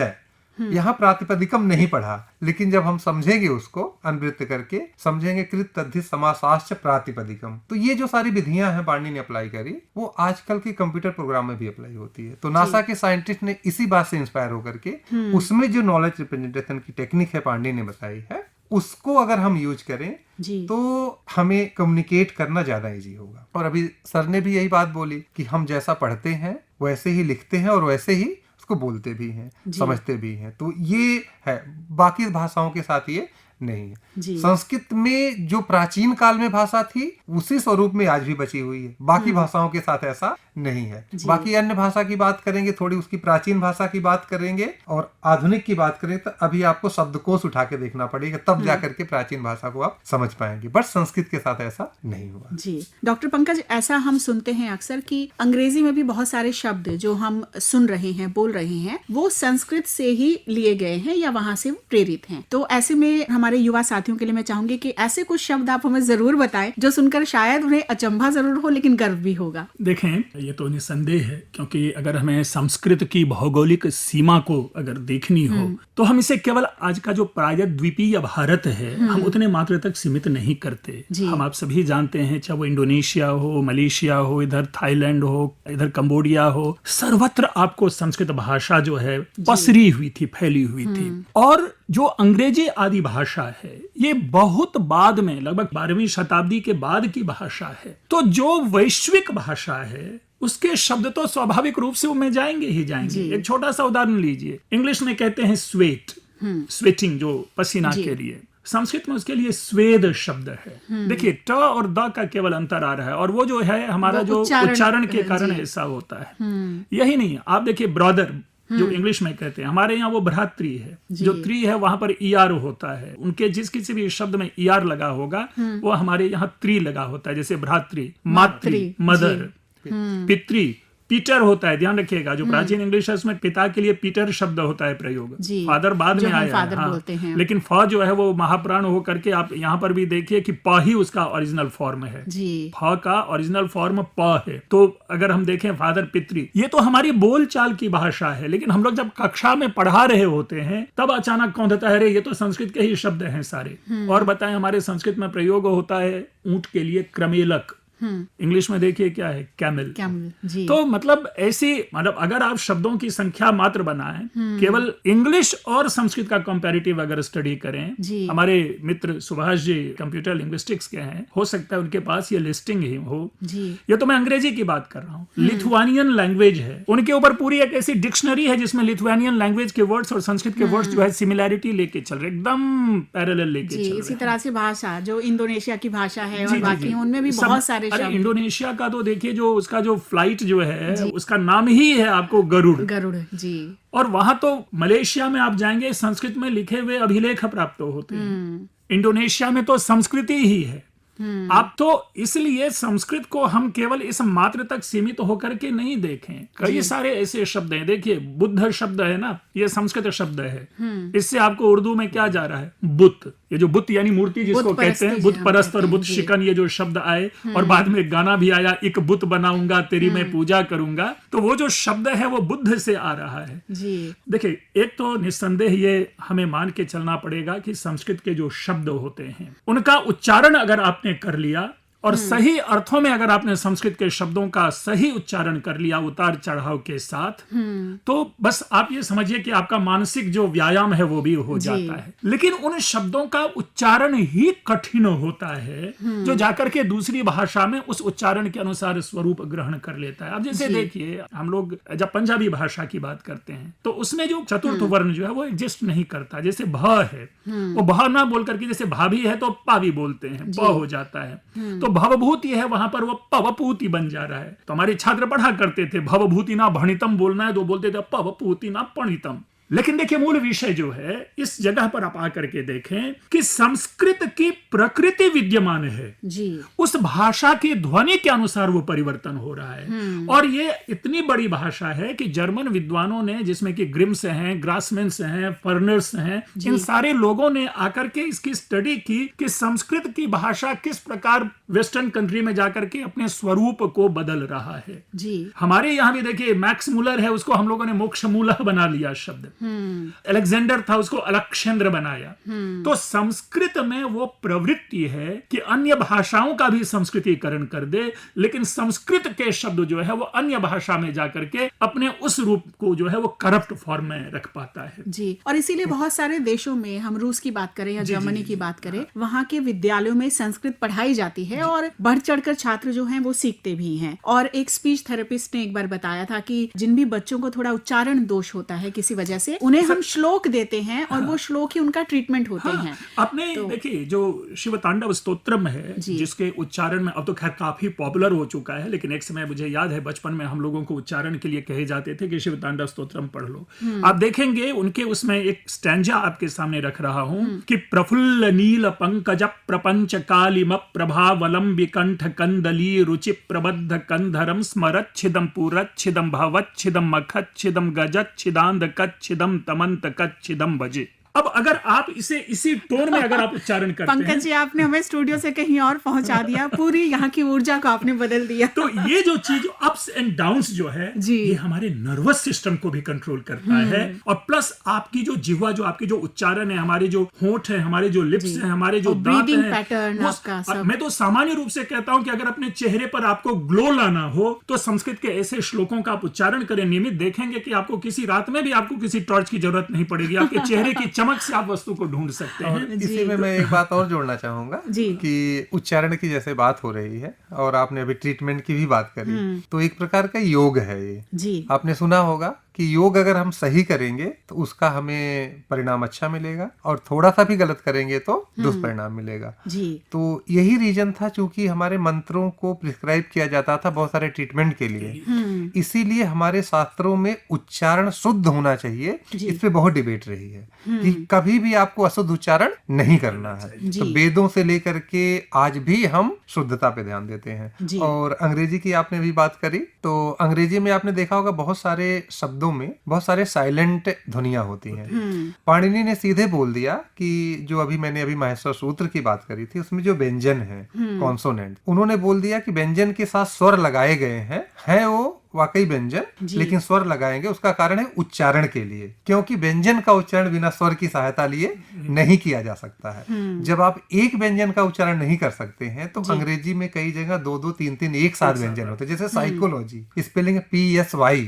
यहाँ प्रातिपदिकम नहीं पढ़ा, लेकिन जब हम समझेंगे उसको अनुवृत्त करके समझेंगे कृत तद्धि समासाश्च प्रातिपदिकम। तो ये जो सारी विधियां हैं पाणिनि ने अप्लाई करी, वो आजकल के कंप्यूटर प्रोग्राम में भी अप्लाई होती है। तो नासा के साइंटिस्ट ने इसी बात से इंस्पायर होकर के उसमें जो नॉलेज रिप्रेजेंटेशन की टेक्निक है पाणिनि ने बताई है, उसको अगर हम यूज करें तो हमें कम्युनिकेट करना ज्यादा इजी होगा। और अभी सर ने भी यही बात बोली कि हम जैसा पढ़ते हैं वैसे ही लिखते हैं और वैसे ही उसको बोलते भी हैं, समझते भी हैं। तो ये है, बाकी भाषाओं के साथ ये नहीं है। संस्कृत में जो प्राचीन काल में भाषा थी उसी स्वरूप में आज भी बची हुई है, बाकी भाषाओं के साथ ऐसा नहीं है। बाकी अन्य भाषा की बात करेंगे, थोड़ी उसकी प्राचीन भाषा की बात करेंगे और आधुनिक की बात करेंगे, तो अभी आपको शब्दकोश उठा के देखना पड़ेगा, तब जाकर के प्राचीन भाषा को आप समझ पाएंगे। बट संस्कृत के साथ ऐसा नहीं हुआ जी। डॉक्टर पंकज, ऐसा हम सुनते हैं अक्सर कि अंग्रेजी में भी बहुत सारे शब्द जो हम सुन रहे हैं, बोल रहे हैं, वो संस्कृत से ही लिए गए हैं या वहां से प्रेरित हैं। तो ऐसे में हमारे युवा साथियों के लिए मैं चाहूंगी कि ऐसे कुछ शब्द आप हमें जरूर बताएं जो सुनकर शायद उन्हें अचंभा जरूर हो लेकिन गर्व भी होगा। देखें, ये तो निसंदेह है, क्योंकि अगर हमें संस्कृत की भौगोलिक सीमा को अगर देखनी हो तो हम इसे केवल आज का जो प्रायद्वीपीय भारत है हम उतने मात्रा तक सीमित नहीं करते। हम आप सभी जानते हैं, चाहे वो इंडोनेशिया हो, मलेशिया हो, इधर थाईलैंड हो, इधर कंबोडिया हो, सर्वत्र आपको संस्कृत भाषा जो है पसरी हुई थी, फैली हुई थी। और जो अंग्रेजी आदि भाषा है ये बहुत बाद में, लगभग 12वीं शताब्दी के बाद की भाषा है। तो जो वैश्विक भाषा है उसके शब्द तो स्वाभाविक रूप से उनमें जाएंगे ही जाएंगे। एक छोटा सा उदाहरण लीजिए, इंग्लिश में कहते हैं स्वेट, स्वेटिंग जो पसीना के लिए, संस्कृत में उसके लिए स्वेद शब्द है। देखिए, ट और द का केवल अंतर आ रहा है और वो जो है हमारा जो उच्चारण के कारण ऐसा होता है। यही नहीं है, आप देखिए ब्रदर जो इंग्लिश में कहते हैं, हमारे यहाँ वो भ्रातृ है, जो त्रि है वहां पर ईआर होता है। उनके जिस किसी भी शब्द में ईआर लगा होगा वो हमारे यहाँ त्रि लगा होता है। जैसे भ्रातृ, मातृ, मदर, पितृ, पीटर होता है, ध्यान रखिएगा। जो प्राचीन इंग्लिश है उसमें पिता के लिए पीटर शब्द होता है प्रयोग, फादर बाद में आया है। बोलते हैं। लेकिन फ जो है वो महाप्राण हो करके आप यहाँ पर भी देखिए कि प ही उसका ओरिजिनल फॉर्म है। फ का ओरिजिनल फॉर्म प है। तो अगर हम देखें फादर, पितृ, ये तो हमारी बोलचाल की भाषा है, लेकिन हम लोग जब कक्षा में पढ़ा रहे होते हैं तब अचानक कौन देता है, अरे ये तो संस्कृत के ही शब्द हैं सारे। और बताएं, हमारे संस्कृत में प्रयोग होता है ऊंट के लिए क्रमेलक, इंग्लिश में देखिए क्या है, कैमल। जी। तो मतलब ऐसी, मतलब अगर आप शब्दों की संख्या मात्र बनाएं, केवल इंग्लिश और संस्कृत का कंपैरेटिव अगर स्टडी करें, हमारे मित्र सुभाष जी कंप्यूटर लिंग्विस्टिक्स के हैं, हो सकता है उनके पास ये लिस्टिंग ही हो। ये तो मैं अंग्रेजी की बात कर रहा हूँ। लिथुआनियन लैंग्वेज है, उनके ऊपर पूरी एक ऐसी डिक्शनरी है जिसमें लिथुआनियन लैंग्वेज के वर्ड्स और संस्कृत के वर्ड्स जो है सिमिलैरिटी लेके चल रहे, एकदम पैरेलल लेके चल रहे। इसी तरह से भाषा जो इंडोनेशिया की भाषा है और बाकी उनमें भी बहुत सारे। अरे इंडोनेशिया का तो देखिए, जो उसका जो फ्लाइट जो है उसका नाम ही है आपको गरुड़ जी। और वहां तो मलेशिया में आप जाएंगे, संस्कृत में लिखे हुए अभिलेख प्राप्त होते हैं। इंडोनेशिया में तो संस्कृति ही है। आप तो इसलिए संस्कृत को हम केवल इस मात्र तक सीमित होकर के नहीं देखें, कई सारे ऐसे शब्द हैं। देखिए, बुद्ध शब्द है ना, ये संस्कृत शब्द है। इससे आपको उर्दू में क्या जा रहा है, बुत, ये जो बुत यानी मूर्ति जिसको कहते हैं, बुत परस्त और बुत शिकन, ये जो शब्द आए और बाद में एक गाना भी आया, एक बुत बनाऊंगा तेरी मैं पूजा करूंगा, तो वो जो शब्द है वो बुद्ध से आ रहा है। देखिए, एक तो निस्संदेह ये हमें मान के चलना पड़ेगा कि संस्कृत के जो शब्द होते हैं उनका उच्चारण अगर आपने कर लिया और सही अर्थों में अगर आपने संस्कृत के शब्दों का सही उच्चारण कर लिया उतार चढ़ाव के साथ, तो बस आप ये समझिए कि आपका मानसिक जो व्यायाम है वो भी हो जाता है। लेकिन उन शब्दों का उच्चारण ही कठिन होता है जो जाकर के दूसरी भाषा में उस उच्चारण के अनुसार स्वरूप ग्रहण कर लेता है। अब जैसे देखिए, हम लोग जब पंजाबी भाषा की बात करते हैं तो उसमें जो चतुर्थ वर्ण जो है वो एग्जिस्ट नहीं करता। जैसे भ है, वो भ ना बोल करके जैसे भाभी है तो पा भी बोलते हैं, प हो जाता है। तो भवभूति है, वहां पर वो पवपूति बन जा रहा है। तो हमारे छात्र पढ़ा करते थे भवभूति ना भणितम बोलना है तो बोलते थे पवपूति ना पणितम। लेकिन देखिए, मूल विषय जो है इस जगह पर आप आकर के देखें कि संस्कृत की प्रकृति विद्यमान है जी, उस भाषा की ध्वनि के अनुसार वो परिवर्तन हो रहा है। और ये इतनी बड़ी भाषा है कि जर्मन विद्वानों ने, जिसमें कि ग्रिम्स हैं, ग्रासमेंस हैं, फर्नर्स हैं, इन सारे लोगों ने आकर के इसकी स्टडी की कि संस्कृत की भाषा किस प्रकार वेस्टर्न कंट्री में जाकर के अपने स्वरूप को बदल रहा है जी। हमारे यहाँ भी देखिए, मैक्स मूलर है, उसको हम लोगों ने मोक्षमूला बना लिया शब्द। अलेक्जेंडर था, उसको अलक्षेंद्र बनाया। तो संस्कृत में वो प्रवृत्ति है कि अन्य भाषाओं का भी संस्कृतिकरण कर दे, लेकिन संस्कृत के शब्द जो है वो अन्य भाषा में जाकर के अपने उस रूप को जो है वो करप्ट फॉर्म में रख पाता है जी। और इसीलिए बहुत सारे देशों में, हम रूस की बात करें या जर्मनी की बात करें, वहाँ के विद्यालयों में संस्कृत पढ़ाई जाती है और बढ़ चढ़कर छात्र जो हैं वो सीखते भी हैं। और एक स्पीच थेरेपिस्ट ने एक बार बताया था कि जिन भी बच्चों को थोड़ा उच्चारण दोष होता है किसी वजह से, उन्हें हम श्लोक देते हैं और वो श्लोक ही उनका ट्रीटमेंट होते हैं। आपने देखिए, जो शिव तांडव स्तोत्रम है जिसके उच्चारण में अब तो खैर काफी पॉपुलर हो चुका है, लेकिन एक समय मुझे याद है बचपन में हम लोगों को उच्चारण के लिए कहे जाते थे कि शिव तांडव स्तोत्रम पढ़ लो। आप देखेंगे उनके उसमें एक स्टैंजा आपके सामने रख रहा हूं कि प्रफुल्ल नील पंकज प्रपंच कालिम प्रभावलम विकंठ कंदली रुचि प्रबद्ध कंधरम स्मरच्छिदम पूरच्छिदम भवच्छिदम मखच्छिदम गजच्छिदांध कच्छिदम तमंत कच्छिदम भजे। अब अगर आप इसे इसी टोन में अगर आप उच्चारण करते हैं, पंकज जी आपने हमें स्टूडियो से कहीं और पहुंचा दिया, पूरी यहाँ की ऊर्जा को आपने बदल दिया। तो ये जो चीज अप्स एंड डाउन्स जो है ये हमारे नर्वस सिस्टम को भी कंट्रोल करता है। और प्लस आपकी जो जिह्वा, जो आपकी जो उच्चारण है, हमारे जो होंठ है, हमारे जो लिप्स है, हमारे जो दांत हैं, मैं तो सामान्य रूप से कहता हूं कि अगर अपने चेहरे पर आपको ग्लो लाना हो तो संस्कृत के ऐसे श्लोकों का आप उच्चारण करें नियमित, देखेंगे कि आपको किसी रात में भी आपको किसी टॉर्च की जरूरत नहीं पड़ेगी, आपके चेहरे की चमक से आप वस्तु को ढूंढ सकते हैं। इसी में मैं एक बात और जोड़ना चाहूंगा कि उच्चारण की जैसे बात हो रही है और आपने अभी ट्रीटमेंट की भी बात करी, तो एक प्रकार का योग है ये जी। आपने सुना होगा कि योग अगर हम सही करेंगे तो उसका हमें परिणाम अच्छा मिलेगा और थोड़ा सा भी गलत करेंगे तो दुष्परिणाम मिलेगा जी। तो यही रीजन था, चूंकि हमारे मंत्रों को प्रिस्क्राइब किया जाता था बहुत सारे ट्रीटमेंट के लिए, इसीलिए हमारे शास्त्रों में उच्चारण शुद्ध होना चाहिए। इस पे बहुत डिबेट रही है कि कभी भी आपको अशुद्ध उच्चारण नहीं करना है। तो वेदों से लेकर के आज भी हम शुद्धता पे ध्यान देते हैं। और अंग्रेजी की आपने भी बात करी, तो अंग्रेजी में आपने देखा होगा बहुत सारे शब्दों में बहुत सारे साइलेंट ध्वनियां होती हैं। पाणिनि ने सीधे बोल दिया कि जो अभी मैंने माहेश्वर सूत्र की बात करी थी उसमें जो व्यंजन है कॉन्सोनेंट, उन्होंने बोल दिया कि व्यंजन के साथ स्वर लगाए गए हैं वो वाकई व्यंजन, लेकिन स्वर लगाएंगे उसका कारण है उच्चारण के लिए, क्योंकि व्यंजन का उच्चारण बिना स्वर की सहायता लिए नहीं किया जा सकता है। जब आप एक व्यंजन का उच्चारण नहीं कर सकते हैं तो अंग्रेजी में कई जगह 2-2, 3-3 एक साथ व्यंजन होते हैं, जैसे साइकोलॉजी स्पेलिंग PSY।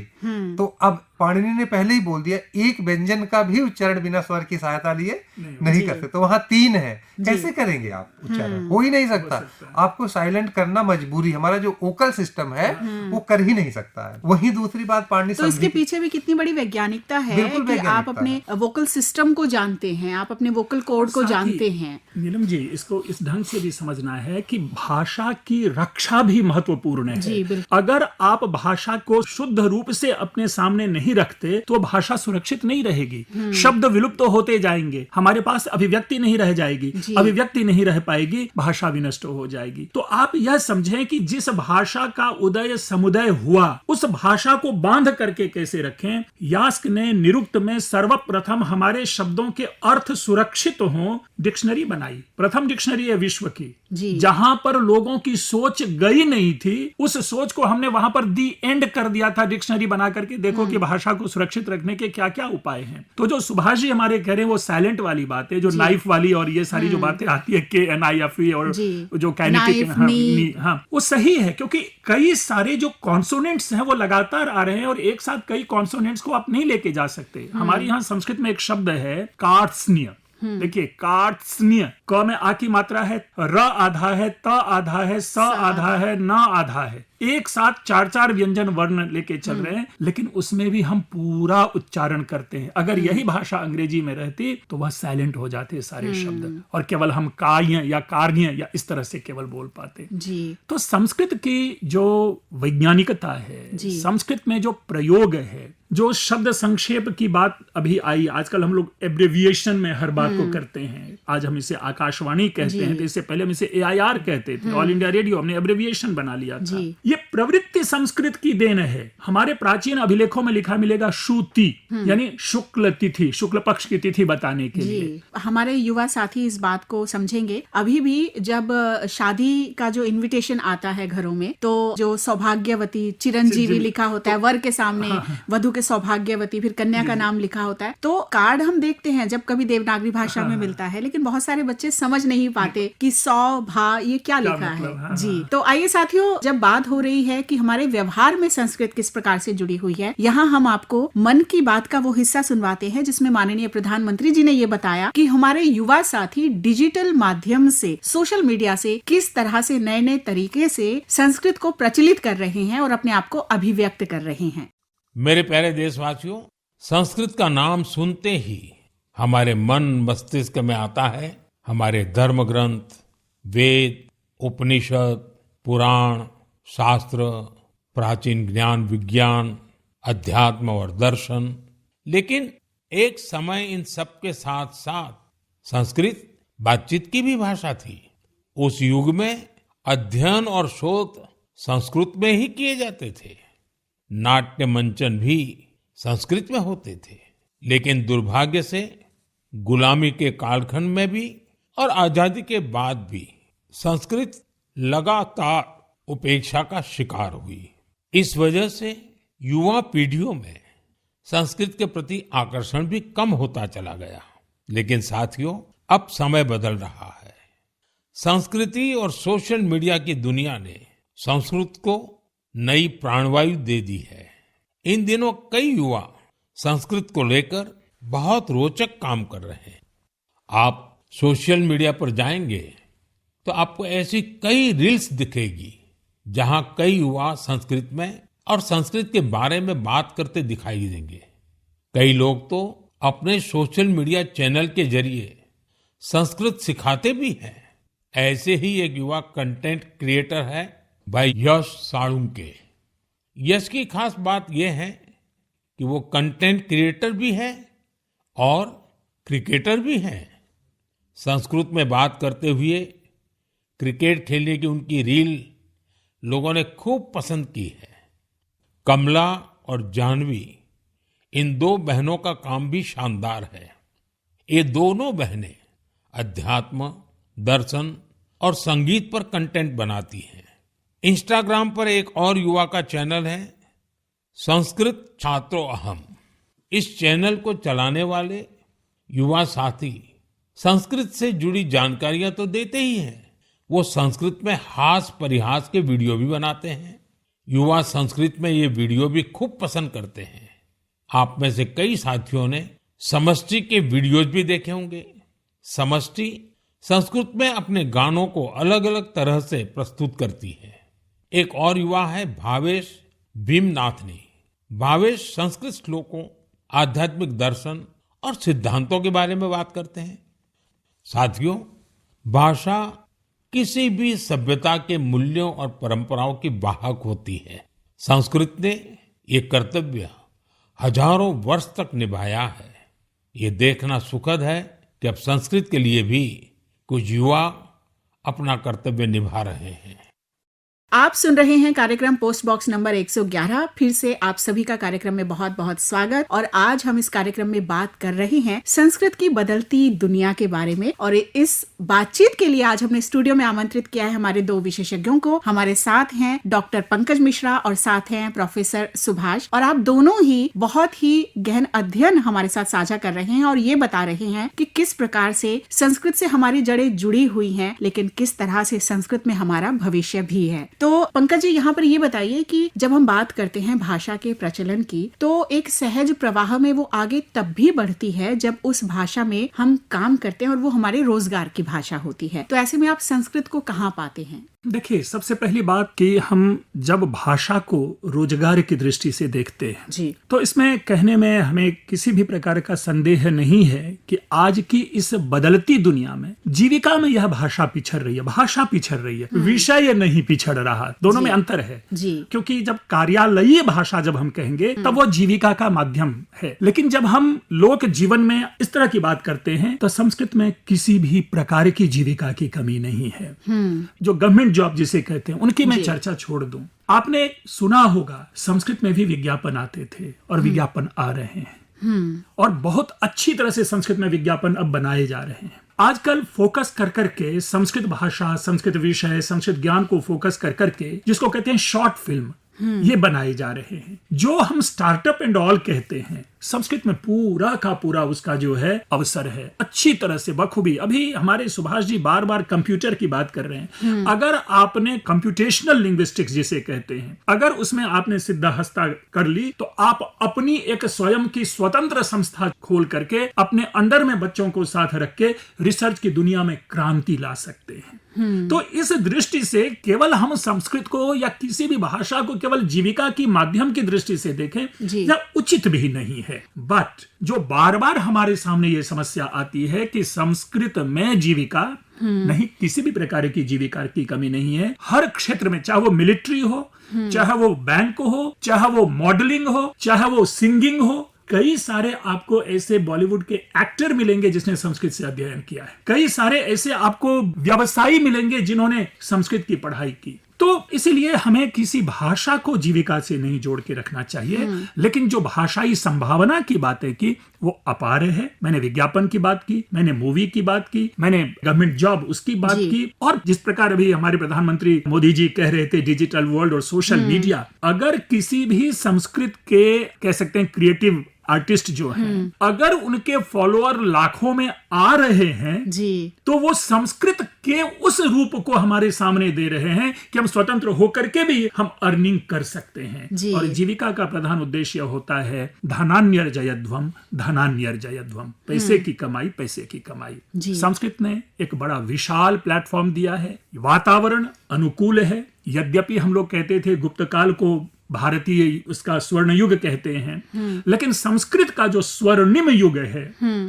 तो अब पाणिनि ने पहले ही बोल दिया एक व्यंजन का भी उच्चारण बिना स्वर की सहायता लिए नहीं करते, तो वहां 3 है, कैसे करेंगे आप उच्चारण? हो ही नहीं सकता। आपको साइलेंट करना मजबूरी, हमारा जो वोकल सिस्टम है वो कर ही नहीं सकता है। वही दूसरी बात पाणिनि, तो इसके पीछे भी कितनी बड़ी वैज्ञानिकता है कि आप अपने वोकल सिस्टम को जानते हैं, आप अपने वोकल कॉर्ड को जानते हैं। नीलम जी, इसको इस ढंग से भी समझना है कि भाषा की रक्षा भी महत्वपूर्ण है। अगर आप भाषा को शुद्ध रूप से अपने सामने नहीं रखते तो भाषा सुरक्षित नहीं रहेगी। शब्द विलुप्त तो होते जाएंगे, हमारे पास अभिव्यक्ति नहीं रह जाएगी, अभिव्यक्ति नहीं रह पाएगी, भाषा विनष्ट हो जाएगी। तो आप यह समझें कि जिस भाषा का उदय समुदय हुआ उस भाषा को बांध करके कैसे रखें। यास्क ने निरुक्त में सर्वप्रथम हमारे शब्दों के अर्थ सुरक्षित हों डिक्शनरी बनाई, प्रथम डिक्शनरी है विश्व की, जहां पर लोगों की सोच गई नहीं थी उस सोच को हमने वहां पर दी एंड कर दिया था डिक्शनरी बना करके। देखो कि भाषा भाषा को सुरक्षित रखने के क्या क्या उपाय हैं। तो जो सुभाष जी हमारे कह रहे हैं वो साइलेंट वाली बात है, जो नाइफ वाली और ये सारी जो बातें आती है KNIFE और जो काइनेटिक, हाँ वो सही है, क्योंकि कई सारे जो कॉन्सोनेंट्स हैं वो लगातार आ रहे हैं और एक साथ कई कॉन्सोनेंट्स को आप नहीं लेके जा सकते। हमारे यहाँ संस्कृत में एक शब्द है कार्त्स्न्य। देखिए कार्त्स्न्य, क में आ की मात्रा है, र आधा है, त आधा है, स आधा है, न आधा है, एक साथ 4-4 व्यंजन वर्ण लेके चल रहे हैं, लेकिन उसमें भी हम पूरा उच्चारण करते हैं। अगर यही भाषा अंग्रेजी में रहती तो वह साइलेंट हो जाते सारे शब्द और केवल हम कार्य या कार्य या इस तरह से केवल बोल पाते जी। तो संस्कृत की जो वैज्ञानिकता है, संस्कृत में जो प्रयोग है, जो शब्द संक्षेप की बात अभी आई, आजकल हम लोग एब्रिविएशन में हर बात को करते हैं। आज हम इसे आकाशवाणी कहते हैं, तो इससे पहले हम इसे AIR कहते थे, ऑल इंडिया रेडियो, हमने एब्रिविएशन बना लिया था। ये प्रवृत्ति संस्कृत की देन है। हमारे प्राचीन अभिलेखों में लिखा मिलेगा शुति, यानी शुक्ल तिथि, शुक्ल पक्ष की तिथि बताने के लिए। हमारे युवा साथी इस बात को समझेंगे। अभी भी जब शादी का जो इनविटेशन आता है घरों में, तो जो सौभाग्यवती चिरंजीवी लिखा होता है वर के सामने, वधु के सौभाग्यवती, फिर कन्या का नाम लिखा होता है। तो कार्ड हम देखते हैं जब कभी देवनागरी भाषा में मिलता है, लेकिन बहुत सारे बच्चे समझ नहीं पाते कि सौभा ये क्या लिखा है जी। तो आइए साथियों, जब बात हो रही है कि हमारे व्यवहार में संस्कृत किस प्रकार से जुड़ी हुई है, यहाँ हम आपको मन की बात का वो हिस्सा सुनवाते हैं जिसमें माननीय प्रधानमंत्री जी ने ये बताया कि हमारे युवा साथी डिजिटल माध्यम से, सोशल मीडिया से किस तरह से नए नए तरीके से संस्कृत को प्रचलित कर रहे हैं और अपने आप को अभिव्यक्त कर रहे हैं। मेरे प्यारे देशवासियों, संस्कृत का नाम सुनते ही हमारे मन मस्तिष्क में आता है हमारे धर्म ग्रंथ, वेद, उपनिषद, पुराण, शास्त्र, प्राचीन ज्ञान विज्ञान, अध्यात्म और दर्शन। लेकिन एक समय इन सब के साथ साथ संस्कृत बातचीत की भी भाषा थी। उस युग में अध्ययन और शोध संस्कृत में ही किए जाते थे। नाट्य मंचन भी संस्कृत में होते थे। लेकिन दुर्भाग्य से गुलामी के कालखंड में भी और आजादी के बाद भी संस्कृत लगातार उपेक्षा का शिकार हुई। इस वजह से युवा पीढ़ियों में संस्कृत के प्रति आकर्षण भी कम होता चला गया। लेकिन साथियों, अब समय बदल रहा है। संस्कृति और सोशल मीडिया की दुनिया ने संस्कृत को नई प्राणवायु दे दी है। इन दिनों कई युवा संस्कृत को लेकर बहुत रोचक काम कर रहे हैं। आप सोशल मीडिया पर जाएंगे तो आपको ऐसी कई रील्स दिखेगी जहां कई युवा संस्कृत में और संस्कृत के बारे में बात करते दिखाई देंगे। कई लोग तो अपने सोशल मीडिया चैनल के जरिए संस्कृत सिखाते भी हैं। ऐसे ही एक युवा कंटेंट क्रिएटर है भाई यश साळुंके। यश की खास बात यह है कि वो कंटेंट क्रिएटर भी है और क्रिकेटर भी है। संस्कृत में बात करते हुए क्रिकेट खेलने की उनकी रील लोगों ने खूब पसंद की है। कमला और जानवी, इन दो बहनों का काम भी शानदार है। ये दोनों बहनें अध्यात्म, दर्शन और संगीत पर कंटेंट बनाती हैं। इंस्टाग्राम पर एक और युवा का चैनल है संस्कृत छात्रो अहम। इस चैनल को चलाने वाले युवा साथी संस्कृत से जुड़ी जानकारियां तो देते ही हैं, वो संस्कृत में हास परिहास के वीडियो भी बनाते हैं। युवा संस्कृत में ये वीडियो भी खूब पसंद करते हैं। आप में से कई साथियों ने समष्टि के वीडियोज भी देखे होंगे। समष्टि संस्कृत में अपने गानों को अलग अलग तरह से प्रस्तुत करती है। एक और युवा है भावेश भीमनाथनी। भावेश संस्कृत श्लोकों, आध्यात्मिक दर्शन और सिद्धांतों के बारे में बात करते हैं। साथियों, भाषा किसी भी सभ्यता के मूल्यों और परंपराओं की वाहक होती है। संस्कृत ने ये कर्तव्य हजारों वर्ष तक निभाया है। ये देखना सुखद है कि अब संस्कृत के लिए भी कुछ युवा अपना कर्तव्य निभा रहे हैं। आप सुन रहे हैं कार्यक्रम पोस्ट बॉक्स नंबर 111। फिर से आप सभी का कार्यक्रम में बहुत बहुत स्वागत। और आज हम इस कार्यक्रम में बात कर रहे हैं संस्कृत की बदलती दुनिया के बारे में। और इस बातचीत के लिए आज हमने स्टूडियो में आमंत्रित किया है हमारे दो विशेषज्ञों को। हमारे साथ हैं डॉक्टर पंकज मिश्रा और साथ हैं प्रोफेसर सुभाष। और आप दोनों ही बहुत ही गहन अध्ययन हमारे साथ साझा कर रहे हैं और ये बता रहे हैं कि किस प्रकार से संस्कृत से हमारी जड़ें जुड़ी हुई हैं, लेकिन किस तरह से संस्कृत में हमारा भविष्य भी है। तो पंकज जी, यहाँ पर ये बताइए कि जब हम बात करते हैं भाषा के प्रचलन की, तो एक सहज प्रवाह में वो आगे तब भी बढ़ती है जब उस भाषा में हम काम करते हैं और वो हमारे रोजगार की भाषा होती है। तो ऐसे में आप संस्कृत को कहाँ पाते हैं? देखिए, सबसे पहली बात कि हम जब भाषा को रोजगार की दृष्टि से देखते हैं जी, तो इसमें कहने में हमें किसी भी प्रकार का संदेह नहीं है कि आज की इस बदलती दुनिया में जीविका में यह भाषा पिछड़ रही है। भाषा पिछड़ रही है, विषय नहीं पिछड़ रहा। दोनों में अंतर है जी। क्योंकि जब कार्यालयीय भाषा जब हम कहेंगे तब वो जीविका का माध्यम है, लेकिन जब हम लोक जीवन में इस तरह की बात करते हैं तो संस्कृत में किसी भी प्रकार की जीविका की कमी नहीं है। जो गवर्नमेंट जॉब जिसे कहते हैं उनकी मैं चर्चा छोड़ दूं। आपने सुना होगा संस्कृत में भी विज्ञापन आते थे और विज्ञापन आ रहे हैं और बहुत अच्छी तरह से संस्कृत में विज्ञापन अब बनाए जा रहे हैं। आजकल फोकस कर करके संस्कृत भाषा, संस्कृत विषय, संस्कृत ज्ञान को फोकस कर करके जिसको कहते हैं शॉर्ट फिल्म, ये बनाए जा रहे हैं। जो हम स्टार्टअप एंड ऑल कहते हैं, संस्कृत में पूरा का पूरा उसका जो है अवसर है अच्छी तरह से बखूबी। अभी हमारे सुभाष जी बार बार कंप्यूटर की बात कर रहे हैं। अगर आपने कंप्यूटेशनल लिंग्विस्टिक्स जिसे कहते हैं, अगर उसमें आपने सिद्धहस्ता कर ली तो आप अपनी एक स्वयं की स्वतंत्र संस्था खोल करके अपने अंडर में बच्चों को साथ रख के रिसर्च की दुनिया में क्रांति ला सकते हैं। तो इस दृष्टि से केवल हम संस्कृत को या किसी भी भाषा को केवल जीविका की माध्यम की दृष्टि से देखें यह उचित भी नहीं है। बट जो बार बार हमारे सामने ये समस्या आती है कि संस्कृत में जीविका नहीं, किसी भी प्रकार की जीविका की कमी नहीं है। हर क्षेत्र में, चाहे वो मिलिट्री हो, चाहे वो बैंक हो, चाहे वो मॉडलिंग हो, चाहे वो सिंगिंग हो, कई सारे आपको ऐसे बॉलीवुड के एक्टर मिलेंगे जिसने संस्कृत से अध्ययन किया है। कई सारे ऐसे आपको व्यवसायी मिलेंगे जिन्होंने संस्कृत की पढ़ाई की। तो इसीलिए हमें किसी भाषा को जीविका से नहीं जोड़ के रखना चाहिए, लेकिन जो भाषाई संभावना की बातें की वो अपार है। मैंने विज्ञापन की बात की, मैंने मूवी की बात की, मैंने गवर्नमेंट जॉब उसकी बात की, और जिस प्रकार अभी हमारे प्रधानमंत्री मोदी जी कह रहे थे डिजिटल वर्ल्ड और सोशल मीडिया, अगर किसी भी संस्कृत के कह सकते हैं क्रिएटिव आर्टिस्ट जो हैं, अगर उनके फॉलोअर लाखों में आ रहे हैं जी, तो वो संस्कृत के उस रूप को हमारे सामने दे रहे हैं कि हम स्वतंत्र होकर के भी हम अर्निंग कर सकते हैं। और जीविका का प्रधान उद्देश्य होता है धनान्यर्जयध्वम, धनान्यर्जयध्वम, पैसे की कमाई, पैसे की कमाई। संस्कृत ने एक बड़ा विशाल प्लेटफॉर्म दिया है। वातावरण अनुकूल है। यद्यपि हम लोग कहते थे गुप्त काल को भारतीय उसका स्वर्ण युग कहते हैं, लेकिन संस्कृत का जो स्वर्णिम युग है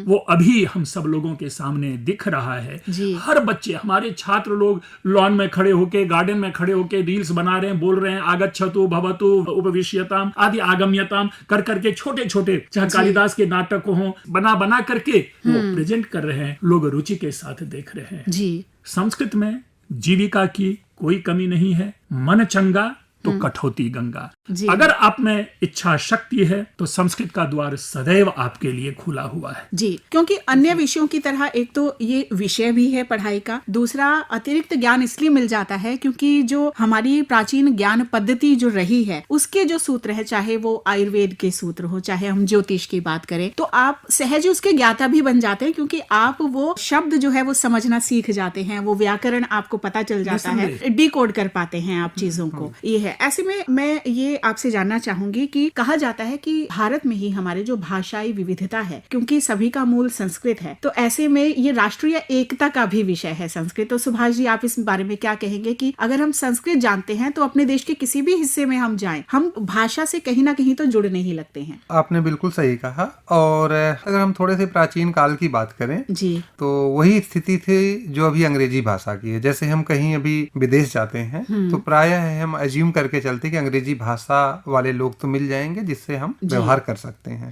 वो अभी हम सब लोगों के सामने दिख रहा है। हर बच्चे, हमारे छात्र लोग लॉन में खड़े होके, गार्डन में खड़े होके रील्स बना रहे हैं, बोल रहे हैं आगच्छतु भवतु उपविश्यताम आदि आगम्यताम कर करके छोटे छोटे, चाहे कालिदास के नाटक हो, बना बना करके वो प्रेजेंट कर रहे हैं। लोग रुचि के साथ देख रहे हैं। संस्कृत में जीविका की कोई कमी नहीं है। मन चंगा तो कठौती गंगा। अगर आप में इच्छा शक्ति है तो संस्कृत का द्वार सदैव आपके लिए खुला हुआ है। जी, क्योंकि अन्य विषयों की तरह एक तो ये विषय भी है पढ़ाई का, दूसरा अतिरिक्त ज्ञान इसलिए मिल जाता है क्योंकि जो हमारी प्राचीन ज्ञान पद्धति जो रही है उसके जो सूत्र है, चाहे वो आयुर्वेद के सूत्र हो, चाहे हम ज्योतिष की बात करें, तो आप सहज उसके ज्ञाता भी बन जाते हैं क्योंकि आप वो शब्द जो है वो समझना सीख जाते हैं, वो व्याकरण आपको पता चल जाता है, डिकोड कर पाते हैं आप चीजों को। ये है। ऐसे में मैं ये आपसे जानना चाहूंगी कि कहा जाता है कि भारत में ही हमारे जो भाषाई विविधता है, क्योंकि सभी का मूल संस्कृत है, तो ऐसे में ये राष्ट्रीय एकता का भी विषय है संस्कृत। तो सुभाष जी, आप इस बारे में क्या कहेंगे कि अगर हम संस्कृत जानते हैं तो अपने देश के किसी भी हिस्से में हम जाएं, हम भाषा से कहीं ना कहीं तो जुड़ने ही लगते हैं। आपने बिल्कुल सही कहा। और अगर हम थोड़े से प्राचीन काल की बात करें जी, तो वही स्थिति थी जो अभी अंग्रेजी भाषा की है। जैसे हम कहीं अभी विदेश जाते हैं तो प्रायः हम अज्यूम करके चलते कि अंग्रेजी भाषा वाले लोग तो मिल जाएंगे जिससे हम व्यवहार कर सकते हैं।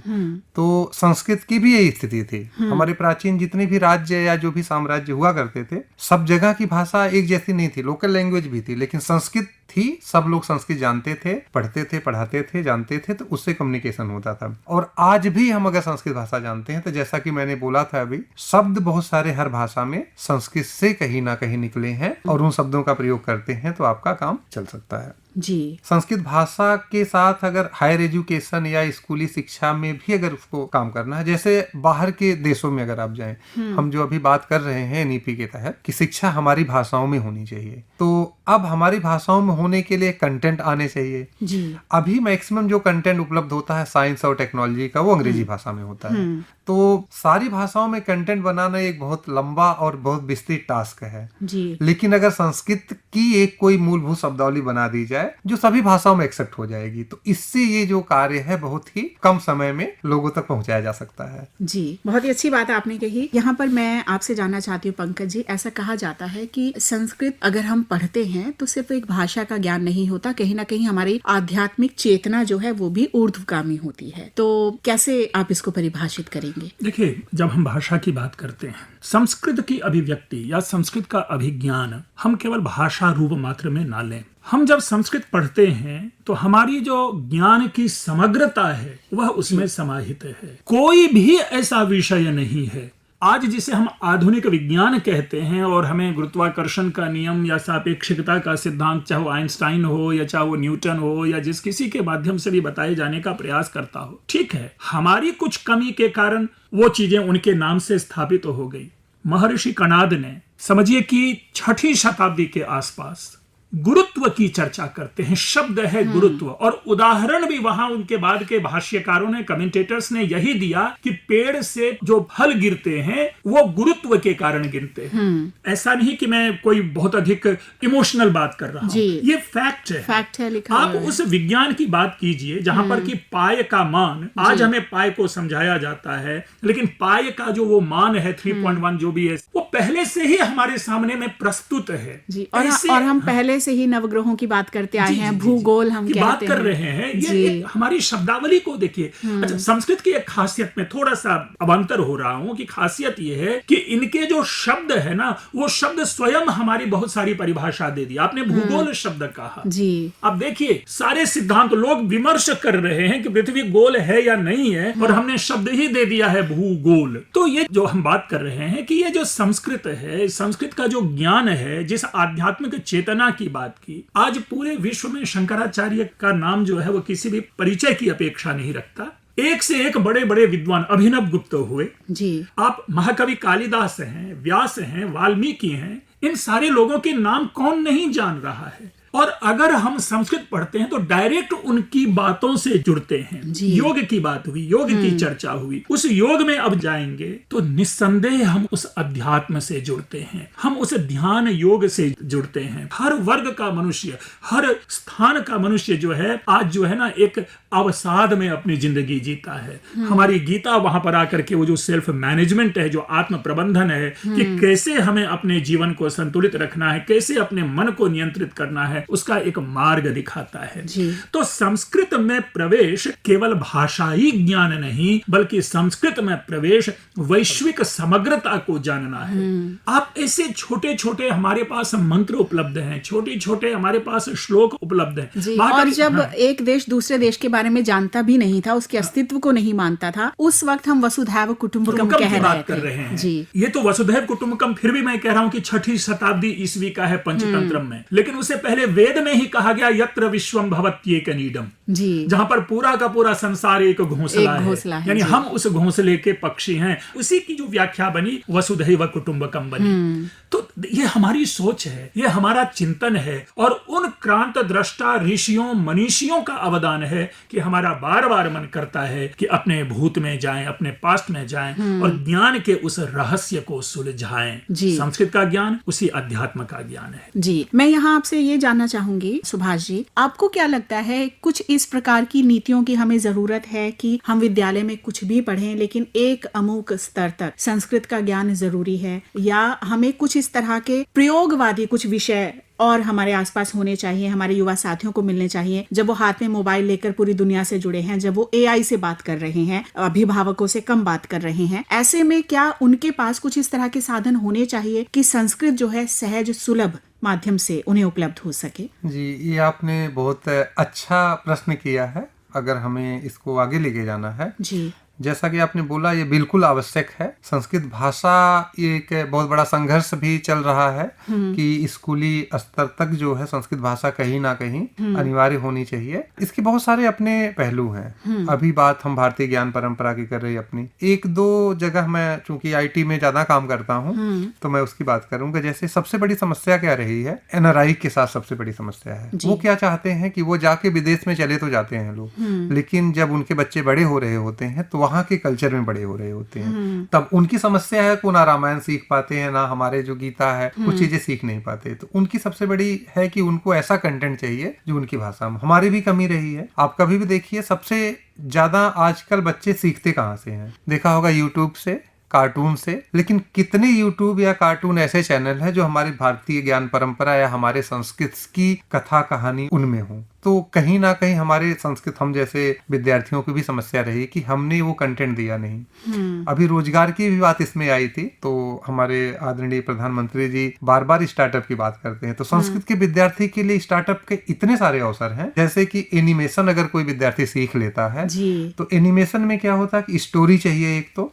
तो संस्कृत की भी यही स्थिति थी। हमारे प्राचीन जितने भी राज्य या जो भी साम्राज्य हुआ करते थे, सब जगह की भाषा एक जैसी नहीं थी, लोकल लैंग्वेज भी थी, लेकिन संस्कृत थी, सब लोग संस्कृत जानते थे, पढ़ते थे, पढ़ाते थे, जानते थे, तो उससे कम्युनिकेशन होता था। और आज भी हम अगर संस्कृत भाषा जानते हैं तो जैसा कि मैंने बोला था अभी, शब्द बहुत सारे हर भाषा में संस्कृत से कहीं ना कहीं निकले हैं और उन शब्दों का प्रयोग करते हैं तो आपका काम चल सकता है। जी। संस्कृत भाषा के साथ अगर हायर एजुकेशन या स्कूली शिक्षा में भी अगर उसको काम करना है, जैसे बाहर के देशों में अगर आप जाएं, हम जो अभी बात कर रहे हैं एनईपी के तहत कि शिक्षा हमारी भाषाओं में होनी चाहिए, तो अब हमारी भाषाओं में होने के लिए कंटेंट आने चाहिए। जी। अभी मैक्सिमम जो कंटेंट उपलब्ध होता है साइंस और टेक्नोलॉजी का, वो अंग्रेजी भाषा में होता है। तो सारी भाषाओं में कंटेंट बनाना एक बहुत लंबा और बहुत विस्तृत टास्क है। जी। लेकिन अगर संस्कृत की एक कोई मूलभूत शब्दावली बना दी जाए जो सभी भाषाओं में एक्सेप्ट हो जाएगी, तो इससे ये जो कार्य है बहुत ही कम समय में लोगों तक पहुंचाया जा सकता है। जी, बहुत ही अच्छी बात आपने कही। यहाँ पर मैं आपसे जानना चाहती हूँ पंकज जी, ऐसा कहा जाता है कि संस्कृत अगर हम पढ़ते हैं तो सिर्फ एक भाषा का ज्ञान नहीं होता, कहीं ना कहीं हमारी आध्यात्मिक चेतना जो है वो भी ऊर्ध्वगामी होती है। तो कैसे आप इसको परिभाषित करेंगे? देखिए, जब हम भाषा की बात करते हैं, संस्कृत की अभिव्यक्ति या संस्कृत का अभिज्ञान हम केवल भाषा रूप मात्र में ना लें। हम जब संस्कृत पढ़ते हैं तो हमारी जो ज्ञान की समग्रता है वह उसमें समाहित है। कोई भी ऐसा विषय नहीं है आज जिसे हम आधुनिक विज्ञान कहते हैं और हमें गुरुत्वाकर्षण का नियम या सापेक्षिकता का सिद्धांत, चाहे वो आइंस्टाइन हो या चाहे वो न्यूटन हो या जिस किसी के माध्यम से भी बताए जाने का प्रयास करता हो, ठीक है, हमारी कुछ कमी के कारण वो चीजें उनके नाम से स्थापित हो गई। महर्षि कणाद ने, समझिए कि 6वीं शताब्दी के आसपास गुरुत्व की चर्चा करते हैं, शब्द है गुरुत्व, और उदाहरण भी वहां उनके बाद के भाष्यकारों ने, कमेंटेटर्स ने यही दिया कि पेड़ से जो फल गिरते हैं वो गुरुत्व के कारण गिरते हैं। ऐसा नहीं कि मैं कोई बहुत अधिक इमोशनल बात कर रहा हूं, ये फैक्ट है लिखा। आप उस विज्ञान की बात कीजिए जहां पर कि पाए का मान, आज हमें पाए को समझाया जाता है, लेकिन पाए का जो वो मान है 3.1 जो भी है, वो पहले से ही हमारे सामने में प्रस्तुत है। और हम पहले से ही नवग्रहों की बात करते आए हैं, भूगोल हम कहते बात कर रहे हैं। ये हमारी शब्दावली को देखिए। अच्छा, संस्कृत की एक खासियत में थोड़ा सा अवंतर हो रहा हूं कि खासियत ये है कि इनके जो शब्द है ना, वो शब्द स्वयं हमारी बहुत सारी परिभाषा दे दी। आपने भूगोल शब्द कहा जी। अब देखिए, सारे सिद्धांत लोग विमर्श कर रहे हैं कि पृथ्वी गोल है या नहीं है, और हमने शब्द ही दे दिया है भूगोल। तो ये जो हम बात कर रहे हैं कि ये जो संस्कृत है, संस्कृत का जो ज्ञान है, जिस आध्यात्मिक चेतना की बात की, आज पूरे विश्व में शंकराचार्य का नाम जो है वो किसी भी परिचय की अपेक्षा नहीं रखता। एक से एक बड़े बड़े विद्वान, अभिनव गुप्त हुए जी, आप महाकवि कालिदास हैं, व्यास हैं, वाल्मीकि हैं, इन सारे लोगों के नाम कौन नहीं जान रहा है। और अगर हम संस्कृत पढ़ते हैं तो डायरेक्ट उनकी बातों से जुड़ते हैं। योग की बात हुई, योग की चर्चा हुई, उस योग में अब जाएंगे तो निस्संदेह हम उस अध्यात्म से जुड़ते हैं, हम उस ध्यान योग से जुड़ते हैं। हर वर्ग का मनुष्य, हर स्थान का मनुष्य जो है आज जो है ना एक अवसाद में अपनी जिंदगी जीता है। हमारी गीता वहां पर आकर के वो जो सेल्फ मैनेजमेंट है, जो आत्म प्रबंधन है, कि कैसे हमें अपने जीवन को संतुलित रखना है, कैसे अपने मन को नियंत्रित करना है, उसका एक मार्ग दिखाता है। तो संस्कृत में प्रवेश केवल भाषाई ज्ञान नहीं, बल्कि संस्कृत में प्रवेश वैश्विक समग्रता को जानना है। आप ऐसे छोटे छोटे हमारे पास मंत्र उपलब्ध हैं, छोटे छोटे हमारे पास श्लोक उपलब्ध हैं। और जब एक देश दूसरे देश के बारे में जानता भी नहीं था, उसके अस्तित्व को नहीं मानता था, उस वक्त हम वसुधैव कुटुंबकम कह रहे हैं जी। ये तो वसुधैव कुटुंबकम फिर भी मैं कह रहा हूं कि 6वीं शताब्दी ईस्वी का है पंचतंत्र में, लेकिन उससे पहले वेद में ही कहा गया यत्र विश्वम भवत्येकनीडम जी, जहां पर पूरा का पूरा संसार एक घोंसला है, यानी हम उस घोंसले के पक्षी हैं। उसी की जो व्याख्या बनी वसुधैव कुटुंबकम बनी। तो ये हमारी सोच है, ये हमारा चिंतन है, और उन क्रांत दृष्टा ऋषियों मनीषियों का अवदान है कि हमारा बार बार मन करता है कि अपने भूत में जाएं, अपने पास्ट में जाएं और ज्ञान के उस रहस्य को सुलझाएं। संस्कृत का ज्ञान उसी अध्यात्म का ज्ञान है जी। मैं यहाँ आपसे ये जानना चाहूंगी सुभाष जी, आपको क्या लगता है कुछ इस प्रकार की नीतियों की हमें जरूरत है कि हम विद्यालय में कुछ भी पढ़ें लेकिन एक अमुक स्तर तक संस्कृत का ज्ञान जरूरी है, या हमें कुछ इस तरह के प्रयोगवादी कुछ विषय और हमारे आसपास होने चाहिए, हमारे युवा साथियों को मिलने चाहिए, जब वो हाथ में मोबाइल लेकर पूरी दुनिया से जुड़े हैं, जब वो AI से बात कर रहे हैं, अभिभावकों से कम बात कर रहे हैं, ऐसे में क्या उनके पास कुछ इस तरह के साधन होने चाहिए कि संस्कृत जो है सहज सुलभ माध्यम से उन्हें उपलब्ध हो सके? जी, ये आपने बहुत अच्छा प्रश्न किया है। अगर हमें इसको आगे लेके जाना है, जी, जैसा कि आपने बोला, ये बिल्कुल आवश्यक है। संस्कृत भाषा ये एक बहुत बड़ा संघर्ष भी चल रहा है कि स्कूली स्तर तक जो है संस्कृत भाषा कहीं ना कहीं अनिवार्य होनी चाहिए। इसके बहुत सारे अपने पहलू हैं। अभी बात हम भारतीय ज्ञान परंपरा की कर रही अपनी। एक दो जगह मैं चूंकि आईटी में ज्यादा काम करता हूँ तो मैं उसकी बात करूंगा। जैसे सबसे बड़ी समस्या क्या रही है, एनआरआई के साथ सबसे बड़ी समस्या है। वो क्या चाहते हैं कि वो जाके विदेश में चले तो जाते हैं लोग, लेकिन जब उनके बच्चे बड़े हो रहे होते हैं तो वहाँ के कल्चर में बड़े हो रहे होते हैं, तब उनकी समस्या है कि ना रामायण सीख पाते हैं, ना हमारे जो गीता है कुछ चीजें सीख नहीं पाते। तो उनकी सबसे बड़ी है कि उनको ऐसा कंटेंट चाहिए जो उनकी भाषा में। हमारी भी कमी रही है। आप कभी भी देखिए, सबसे ज्यादा आजकल बच्चे सीखते कहाँ से हैं? देखा होगा यूट्यूब से, कार्टून से। लेकिन कितने यूट्यूब या कार्टून ऐसे चैनल है जो हमारी भारतीय ज्ञान परंपरा या हमारे संस्कृत की कथा कहानी उनमें हो? तो कहीं ना कहीं हमारे संस्कृत हम जैसे विद्यार्थियों की भी समस्या रही कि हमने वो कंटेंट दिया नहीं। अभी रोजगार की भी बात इसमें आई थी, तो हमारे आदरणीय प्रधानमंत्री जी बार बार स्टार्टअप की बात करते हैं। तो संस्कृत के विद्यार्थी के लिए स्टार्टअप के इतने सारे अवसर हैं। जैसे कि एनिमेशन अगर कोई विद्यार्थी सीख लेता है तो एनिमेशन में क्या होता है कि स्टोरी चाहिए एक तो।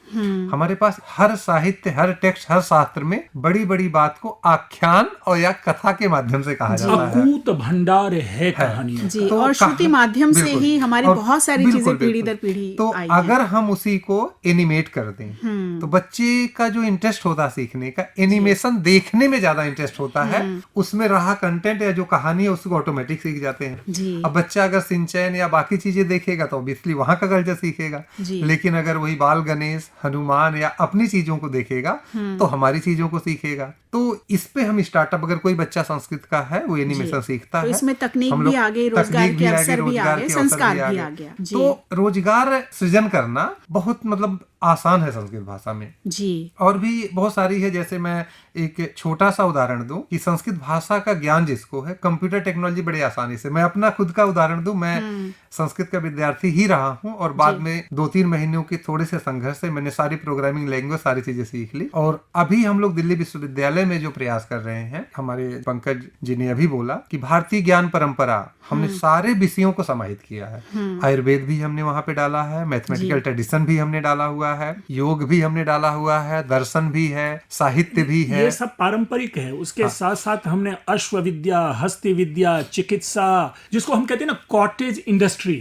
हमारे पास हर साहित्य, हर टेक्स्ट, हर शास्त्र में बड़ी बड़ी बात को आख्यान और या कथा के माध्यम से कहा जाता है। अकूत भंडार है कहानी जी, तो और श्रुति माध्यम से ही हमारी बहुत सारी चीजें पीढ़ी दर पीढ़ी तो अगर हम उसी को एनिमेट कर दें तो बच्चे का जो इंटरेस्ट होता है सीखने का, एनिमेशन देखने में ज्यादा इंटरेस्ट होता है। उसमें रहा कंटेंट या जो कहानी है उसको ऑटोमेटिक सीख जाते हैं। अब बच्चा अगर सिंचैन या बाकी चीजें देखेगा तो ऑब्वियसली वहां का कल्चर सीखेगा। लेकिन अगर वही बाल गणेश, हनुमान या अपनी चीजों को देखेगा तो हमारी चीजों को सीखेगा। तो इस पे हम स्टार्टअप, अगर कोई बच्चा संस्कृत का है वो एनिमेशन सीखता है, इसमें तकनीक भी आ गई, रोजगार के अवसर भी आ गए, संस्कार भी आ गया। तो रोजगार सृजन करना बहुत मतलब आसान है संस्कृत भाषा में जी। और भी बहुत सारी है। जैसे मैं एक छोटा सा उदाहरण दूं कि संस्कृत भाषा का ज्ञान जिसको है, कंप्यूटर टेक्नोलॉजी बड़े आसानी से, मैं अपना खुद का उदाहरण दूं, मैं संस्कृत का विद्यार्थी ही रहा हूं और बाद में 2-3 महीनों के थोड़े से संघर्ष से मैंने सारी प्रोग्रामिंग लैंग्वेज सारी चीजें सीख ली। और अभी हम लोग दिल्ली विश्वविद्यालय में जो प्रयास कर रहे हैं, हमारे पंकज जी ने अभी बोला कि भारतीय ज्ञान परंपरा हमने सारे विषयों को समाहित किया है। आयुर्वेद भी हमने वहां पे डाला है, मैथमेटिकल ट्रेडिशन भी हमने डाला हुआ है, योग भी हमने डाला हुआ है, दर्शन भी है, साहित्य भी है। ये सब पारंपरिक है। उसके साथ साथ हमने अश्व विद्या, हस्ती विद्या, चिकित्सा, जिसको हम कहते हैं ना कॉटेज इंडस्ट्री,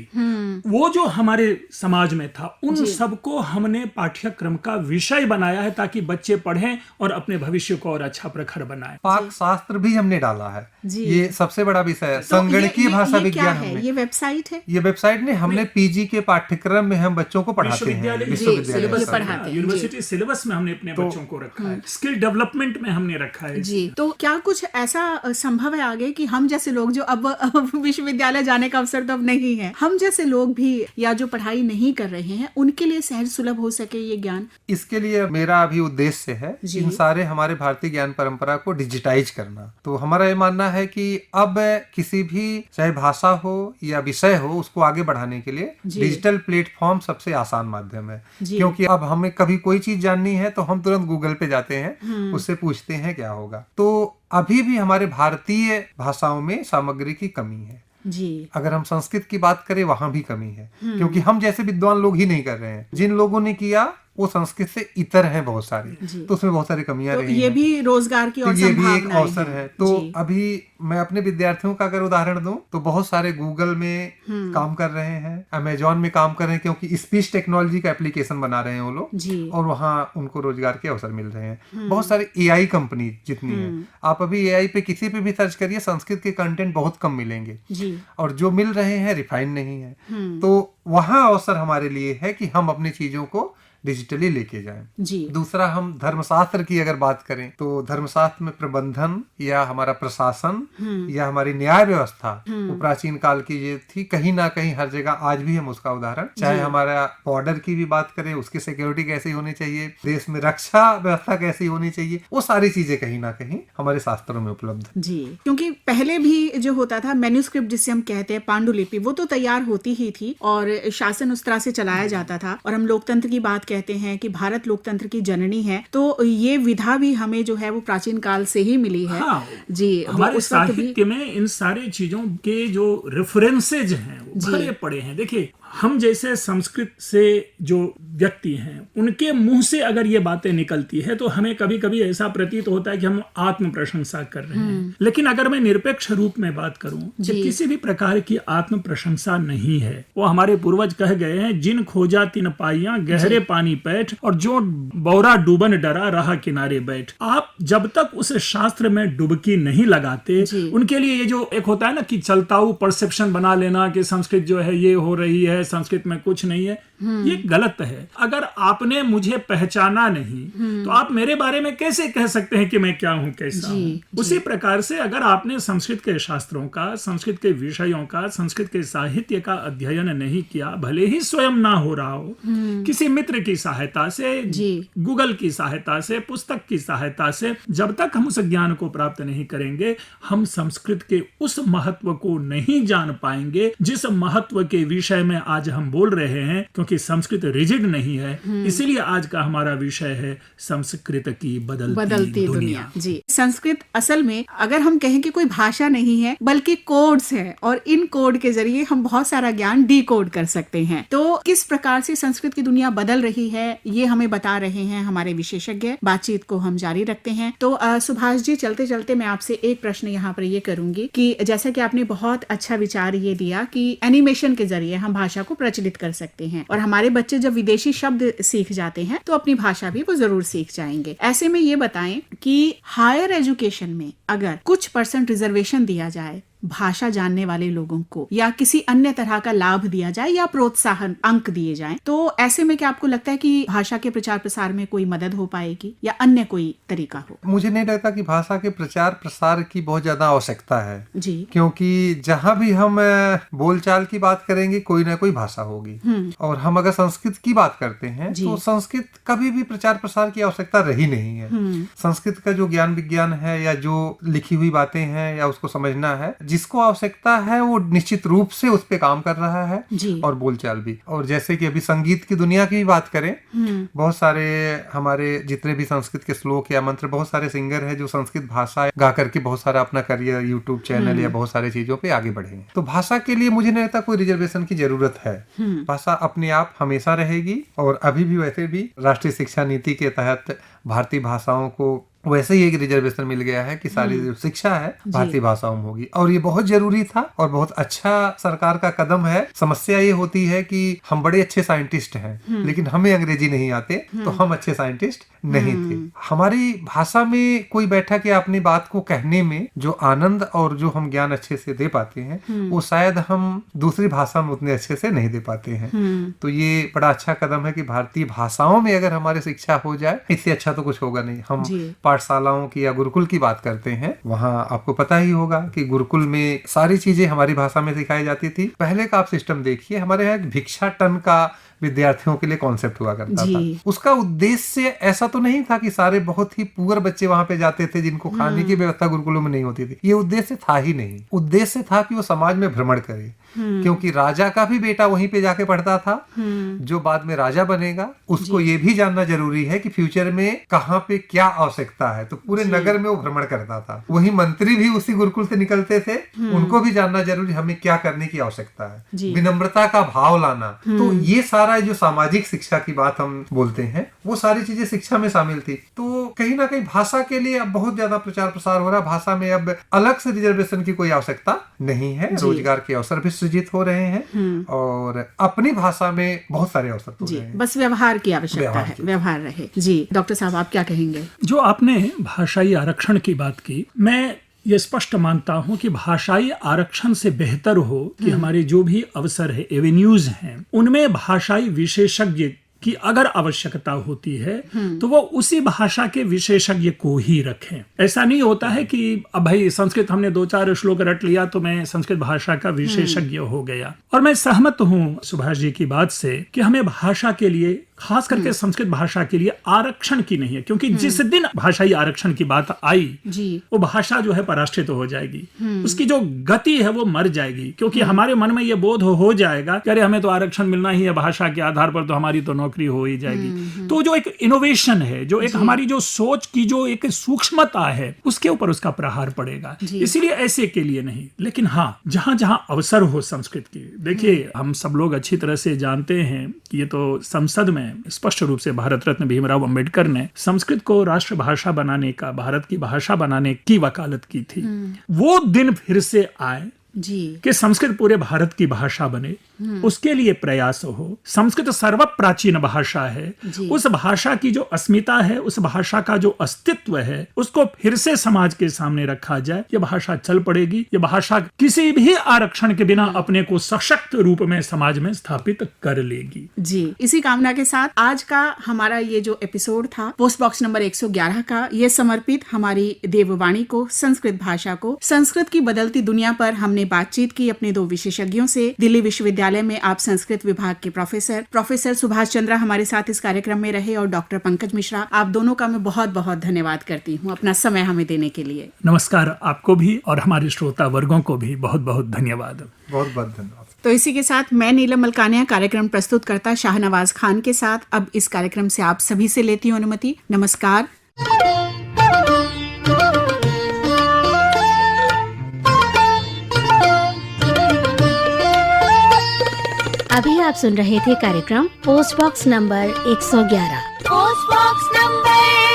वो जो हमारे समाज में था, उन सबको हमने पाठ्यक्रम का विषय बनाया है ताकि बच्चे पढ़ें और अपने भविष्य को और अच्छा प्रखर बनाएं। पाक शास्त्र भी हमने डाला है, ये सबसे बड़ा विषय है। संगणकीय भाषा विज्ञान हमने, ये वेबसाइट है, ये वेबसाइट ने हमने पीजी के पाठ्यक्रम में हम बच्चों को पढ़ाते हैं, विश्वविद्यालय पढ़ाते हैं, यूनिवर्सिटी सिलेबस में हमने अपने बच्चों को रखा है, स्किल डेवलपमेंट में हमने रखा है जी। तो क्या कुछ ऐसा संभव है आगे कि हम जैसे लोग जो अब विश्वविद्यालय जाने का अवसर तो अब नहीं है, हम जैसे लोग भी या जो पढ़ाई नहीं कर रहे हैं उनके लिए सहज सुलभ हो सके ये ज्ञान? इसके लिए मेरा अभी उद्देश्य है इन सारे हमारे भारतीय ज्ञान परंपरा को डिजिटाइज करना। तो हमारा ये मानना है कि अब किसी भी चाहे भाषा हो या विषय हो, उसको आगे बढ़ाने के लिए डिजिटल प्लेटफॉर्म सबसे आसान माध्यम है। क्योंकि अब हमें कभी कोई चीज जाननी है तो हम तुरंत गूगल पे जाते हैं, उससे पूछते हैं क्या होगा। तो अभी भी हमारे भारतीय भाषाओं में सामग्री की कमी है जी। अगर हम संस्कृत की बात करें वहां भी कमी है, क्योंकि हम जैसे विद्वान लोग ही नहीं कर रहे हैं। जिन लोगों ने किया वो संस्कृत से इतर हैं बहुत सारे, तो उसमें बहुत सारी कमियां रही हैं। ये भी रोजगार की और ये भी एक अवसर है। तो अभी मैं अपने विद्यार्थियों का अगर उदाहरण दूं तो बहुत सारे गूगल में काम कर रहे हैं, अमेजॉन में काम कर रहे हैं, क्योंकि स्पीच टेक्नोलॉजी का एप्लीकेशन बना रहे हैं वो लोग, और वहाँ उनको रोजगार के अवसर मिल रहे हैं। बहुत सारे एआई कंपनी जितनी है, आप अभी एआई पे किसी पे भी सर्च करिए, संस्कृत के कंटेंट बहुत कम मिलेंगे और जो मिल रहे हैं रिफाइंड नहीं है। तो वहाँ अवसर हमारे लिए है कि हम अपनी चीजों को डिजिटली लेके जाएं। दूसरा, हम धर्मशास्त्र की अगर बात करें तो धर्मशास्त्र में प्रबंधन या हमारा प्रशासन या हमारी न्याय व्यवस्था वो प्राचीन काल की ये थी, कहीं ना कहीं हर जगह आज भी हम उसका उदाहरण, चाहे हमारा बॉर्डर की भी बात करें, उसकी सिक्योरिटी कैसी होनी चाहिए, देश में रक्षा व्यवस्था कैसी होनी चाहिए, वो सारी चीजें कहीं ना कहीं हमारे शास्त्रों में उपलब्ध जी। क्योंकि पहले भी जो होता था मैन्यूस्क्रिप्ट जिसे हम कहते हैं, पांडुलिपि, वो तो तैयार होती ही थी और शासन उस तरह से चलाया जाता था। और हम लोकतंत्र की बात कहते कहते हैं कि भारत लोकतंत्र की जननी है, तो ये विधा भी हमें जो है वो प्राचीन काल से ही मिली है। हाँ, जी, हमारे उस वक्त भी साहित्य में इन सारे चीजों के जो रेफरेंसेज हैं वो भरे पड़े हैं। देखिए, हम जैसे संस्कृत से जो व्यक्ति हैं उनके मुंह से अगर ये बातें निकलती है तो हमें कभी कभी ऐसा प्रतीत होता है कि हम आत्म प्रशंसा कर रहे हैं। लेकिन अगर मैं निरपेक्ष रूप में बात करूं कि किसी भी प्रकार की आत्म प्रशंसा नहीं है। वो हमारे पूर्वज कह गए हैं, जिन खोजा तिन पाइया गहरे पानी पैठ, और जो बौरा डूबन डरा रहा किनारे बैठ। आप जब तक उस शास्त्र में डुबकी नहीं लगाते, उनके लिए ये जो एक होता है ना कि चलताऊ परसेप्शन बना लेना कि संस्कृत जो है ये हो रही है, संस्कृत में कुछ नहीं है, ये गलत है। अगर आपने मुझे पहचाना नहीं तो आप मेरे बारे में कैसे कह सकते हैं कि मैं क्या हूं, कैसा हूं। उसी प्रकार से अगर आपने संस्कृत के शास्त्रों का, संस्कृत के विषयों का, संस्कृत के साहित्य का अध्ययन नहीं किया, भले ही स्वयं ना हो रहा हो, किसी मित्र की सहायता से, गूगल की सहायता से, पुस्तक की सहायता से, जब तक हम उस ज्ञान को प्राप्त नहीं करेंगे, हम संस्कृत के उस महत्व को नहीं जान पाएंगे जिस महत्व के विषय में आज हम बोल रहे हैं। क्योंकि संस्कृत रिजिड नहीं है, इसीलिए आज का हमारा विषय है संस्कृत की बदलती दुनिया। जी, संस्कृत असल में अगर हम कहें कि कोई भाषा नहीं है बल्कि कोड्स है, और इन कोड के जरिए हम बहुत सारा ज्ञान डी कोड कर सकते हैं। तो किस प्रकार से संस्कृत की दुनिया बदल रही है ये हमें बता रहे हैं हमारे विशेषज्ञ। बातचीत को हम जारी रखते हैं। तो सुभाष जी, चलते चलते मैं आपसे एक प्रश्न यहाँ पर ये करूंगी कि जैसा कि आपने बहुत अच्छा विचार ये दिया कि एनिमेशन के जरिए हम भाषा को प्रचलित कर सकते हैं, और हमारे बच्चे जब विदेशी शब्द सीख जाते हैं तो अपनी भाषा भी वो जरूर सीख जाएंगे। ऐसे में ये बताएं कि हायर एजुकेशन में अगर कुछ % रिजर्वेशन दिया जाए भाषा जानने वाले लोगों को, या किसी अन्य तरह का लाभ दिया जाए, या प्रोत्साहन अंक दिए जाएं, तो ऐसे में क्या आपको लगता है कि भाषा के प्रचार प्रसार में कोई मदद हो पाएगी या अन्य कोई तरीका हो? मुझे नहीं लगता कि भाषा के प्रचार प्रसार की बहुत ज्यादा आवश्यकता है जी, क्योंकि जहाँ भी हम बोलचाल की बात करेंगे कोई ना कोई भाषा होगी। और हम अगर संस्कृत की बात करते हैं तो संस्कृत कभी भी प्रचार प्रसार की आवश्यकता रही नहीं है। संस्कृत का जो ज्ञान विज्ञान है या जो लिखी हुई बातें हैं या उसको समझना है, जिसको आवश्यकता है वो निश्चित रूप से उस पे काम कर रहा है, और बोलचाल भी। और जैसे कि अभी संगीत की दुनिया की भी बात करें, बहुत सारे हमारे जितने भी संस्कृत के श्लोक या मंत्र, बहुत सारे सिंगर हैं जो संस्कृत भाषा गा करके बहुत सारा अपना करियर यूट्यूब चैनल या बहुत सारी चीजों पे आगे बढ़े हैं। तो भाषा के लिए मुझे नहीं लगता कोई रिजर्वेशन की जरूरत है। भाषा अपने आप हमेशा रहेगी, और अभी भी वैसे भी राष्ट्रीय शिक्षा नीति के तहत भारतीय भाषाओं को वैसे ही एक रिजर्वेशन मिल गया है कि सारी जो शिक्षा है भारतीय भाषाओं में होगी, और ये बहुत जरूरी था और बहुत अच्छा सरकार का कदम है। समस्या ये होती है कि हम बड़े अच्छे साइंटिस्ट हैं लेकिन हमें अंग्रेजी नहीं आते, तो हम अच्छे साइंटिस्ट नहीं थे। हमारी भाषा में कोई बैठा के अपनी बात को कहने में जो आनंद और जो हम ज्ञान अच्छे से दे पाते हैं वो शायद हम दूसरी भाषा में उतने अच्छे से नहीं दे पाते हैं। तो ये बड़ा अच्छा कदम है कि भारतीय भाषाओं में अगर हमारी शिक्षा हो जाए, इससे अच्छा तो कुछ होगा नहीं। हम पाठशालाओं की या गुरुकुल की बात करते हैं, वहाँ आपको पता ही होगा कि गुरुकुल में सारी चीजें हमारी भाषा में सिखाई जाती थी। पहले का आप सिस्टम देखिए, हमारे यहाँ भिक्षाटन का विद्यार्थियों के लिए कॉन्सेप्ट हुआ करता था। उसका उद्देश्य ऐसा तो नहीं था कि सारे बहुत ही पुअर बच्चे वहां पे जाते थे जिनको खाने की व्यवस्था गुरुकुलों में नहीं होती थी। ये उद्देश्य था ही नहीं। उद्देश्य था कि वो समाज में भ्रमण करे, क्योंकि राजा का भी बेटा वहीं पे जाके पढ़ता था। जो बाद में राजा बनेगा उसको ये भी जानना जरूरी है कि फ्यूचर में कहाँ पे क्या आवश्यकता है, तो पूरे नगर में वो भ्रमण करता था। वही मंत्री भी उसी गुरुकुल से निकलते थे, उनको भी जानना जरूरी हमें क्या करने की आवश्यकता है, विनम्रता का भाव लाना। तो ये सारा जो सामाजिक शिक्षा की बात हम बोलते हैं वो सारी चीजें शिक्षा में शामिल थी। तो कहीं ना कहीं भाषा के लिए अब बहुत ज्यादा प्रचार प्रसार हो रहा है। भाषा में अब अलग से रिजर्वेशन की कोई आवश्यकता नहीं है। रोजगार के अवसर भी सृजित हो रहे हैं और अपनी भाषा में बहुत सारे अवसर हो रहे हैं। बस व्यवहार की आवश्यकता है, व्यवहार रहे। जी डॉक्टर साहब, आप क्या कहेंगे? जो आपने भाषाई आरक्षण की बात की, मैं ये स्पष्ट मानता हूं कि भाषाई आरक्षण से बेहतर हो कि हमारे जो भी अवसर है, एवेन्यूज हैं, उनमें भाषाई विशेषज्ञ की अगर आवश्यकता होती है तो वो उसी भाषा के विशेषज्ञ को ही रखें। ऐसा नहीं होता है कि अब भाई संस्कृत हमने 2-4 श्लोक रट लिया तो मैं संस्कृत भाषा का विशेषज्ञ हो गया। और मैं सहमत हूँ सुभाष जी की बात से कि हमें भाषा के लिए खास करके संस्कृत भाषा के लिए आरक्षण की नहीं है, क्योंकि जिस दिन भाषाई आरक्षण की बात आई जी। वो भाषा जो है पराश्रित तो हो जाएगी, उसकी जो गति है वो मर जाएगी, क्योंकि हमारे मन में ये बोध हो जाएगा कि अरे हमें तो आरक्षण मिलना ही है, भाषा के आधार पर तो हमारी तो नौकरी हो ही जाएगी। तो जो एक इनोवेशन है, जो एक हमारी जो सोच की जो एक सूक्ष्मता है, उसके ऊपर उसका प्रहार पड़ेगा। इसीलिए ऐसे के लिए नहीं, लेकिन हाँ जहां जहां अवसर हो संस्कृत की, देखिए हम सब लोग अच्छी तरह से जानते हैं कि ये तो संसद में स्पष्ट रूप से भारत रत्न भीमराव अंबेडकर ने संस्कृत को राष्ट्रभाषा बनाने का, भारत की भाषा बनाने की वकालत की थी। वो दिन फिर से आए जी कि संस्कृत पूरे भारत की भाषा बने, उसके लिए प्रयास हो। संस्कृत सर्व प्राचीन भाषा है, उस भाषा की जो अस्मिता है, उस भाषा का जो अस्तित्व है, उसको फिर से समाज के सामने रखा जाए। ये भाषा चल पड़ेगी, ये भाषा किसी भी आरक्षण के बिना अपने को सशक्त रूप में समाज में स्थापित कर लेगी। जी, इसी कामना के साथ आज का हमारा ये जो एपिसोड था पोस्ट बॉक्स नंबर 111 का, ये समर्पित हमारी देववाणी को, संस्कृत भाषा को। संस्कृत की बदलती दुनिया पर हमने बातचीत की अपने दो विशेषज्ञों से। दिल्ली विश्वविद्यालय में आप संस्कृत विभाग के प्रोफेसर सुभाष चंद्रा हमारे साथ इस कार्यक्रम में रहे, और डॉक्टर पंकज मिश्रा, आप दोनों का मैं बहुत बहुत धन्यवाद करती हूँ अपना समय हमें देने के लिए। नमस्कार आपको भी और हमारे श्रोता वर्गों को भी बहुत बहुत धन्यवाद। बहुत बहुत धन्यवाद। तो इसी के साथ मैं नीलम मलकानिया, कार्यक्रम प्रस्तुत करता शाहनवाज खान के साथ अब इस कार्यक्रम से आप सभी से लेती हूँ अनुमति। नमस्कार। अभी आप सुन रहे थे कार्यक्रम post box number 111। Post box number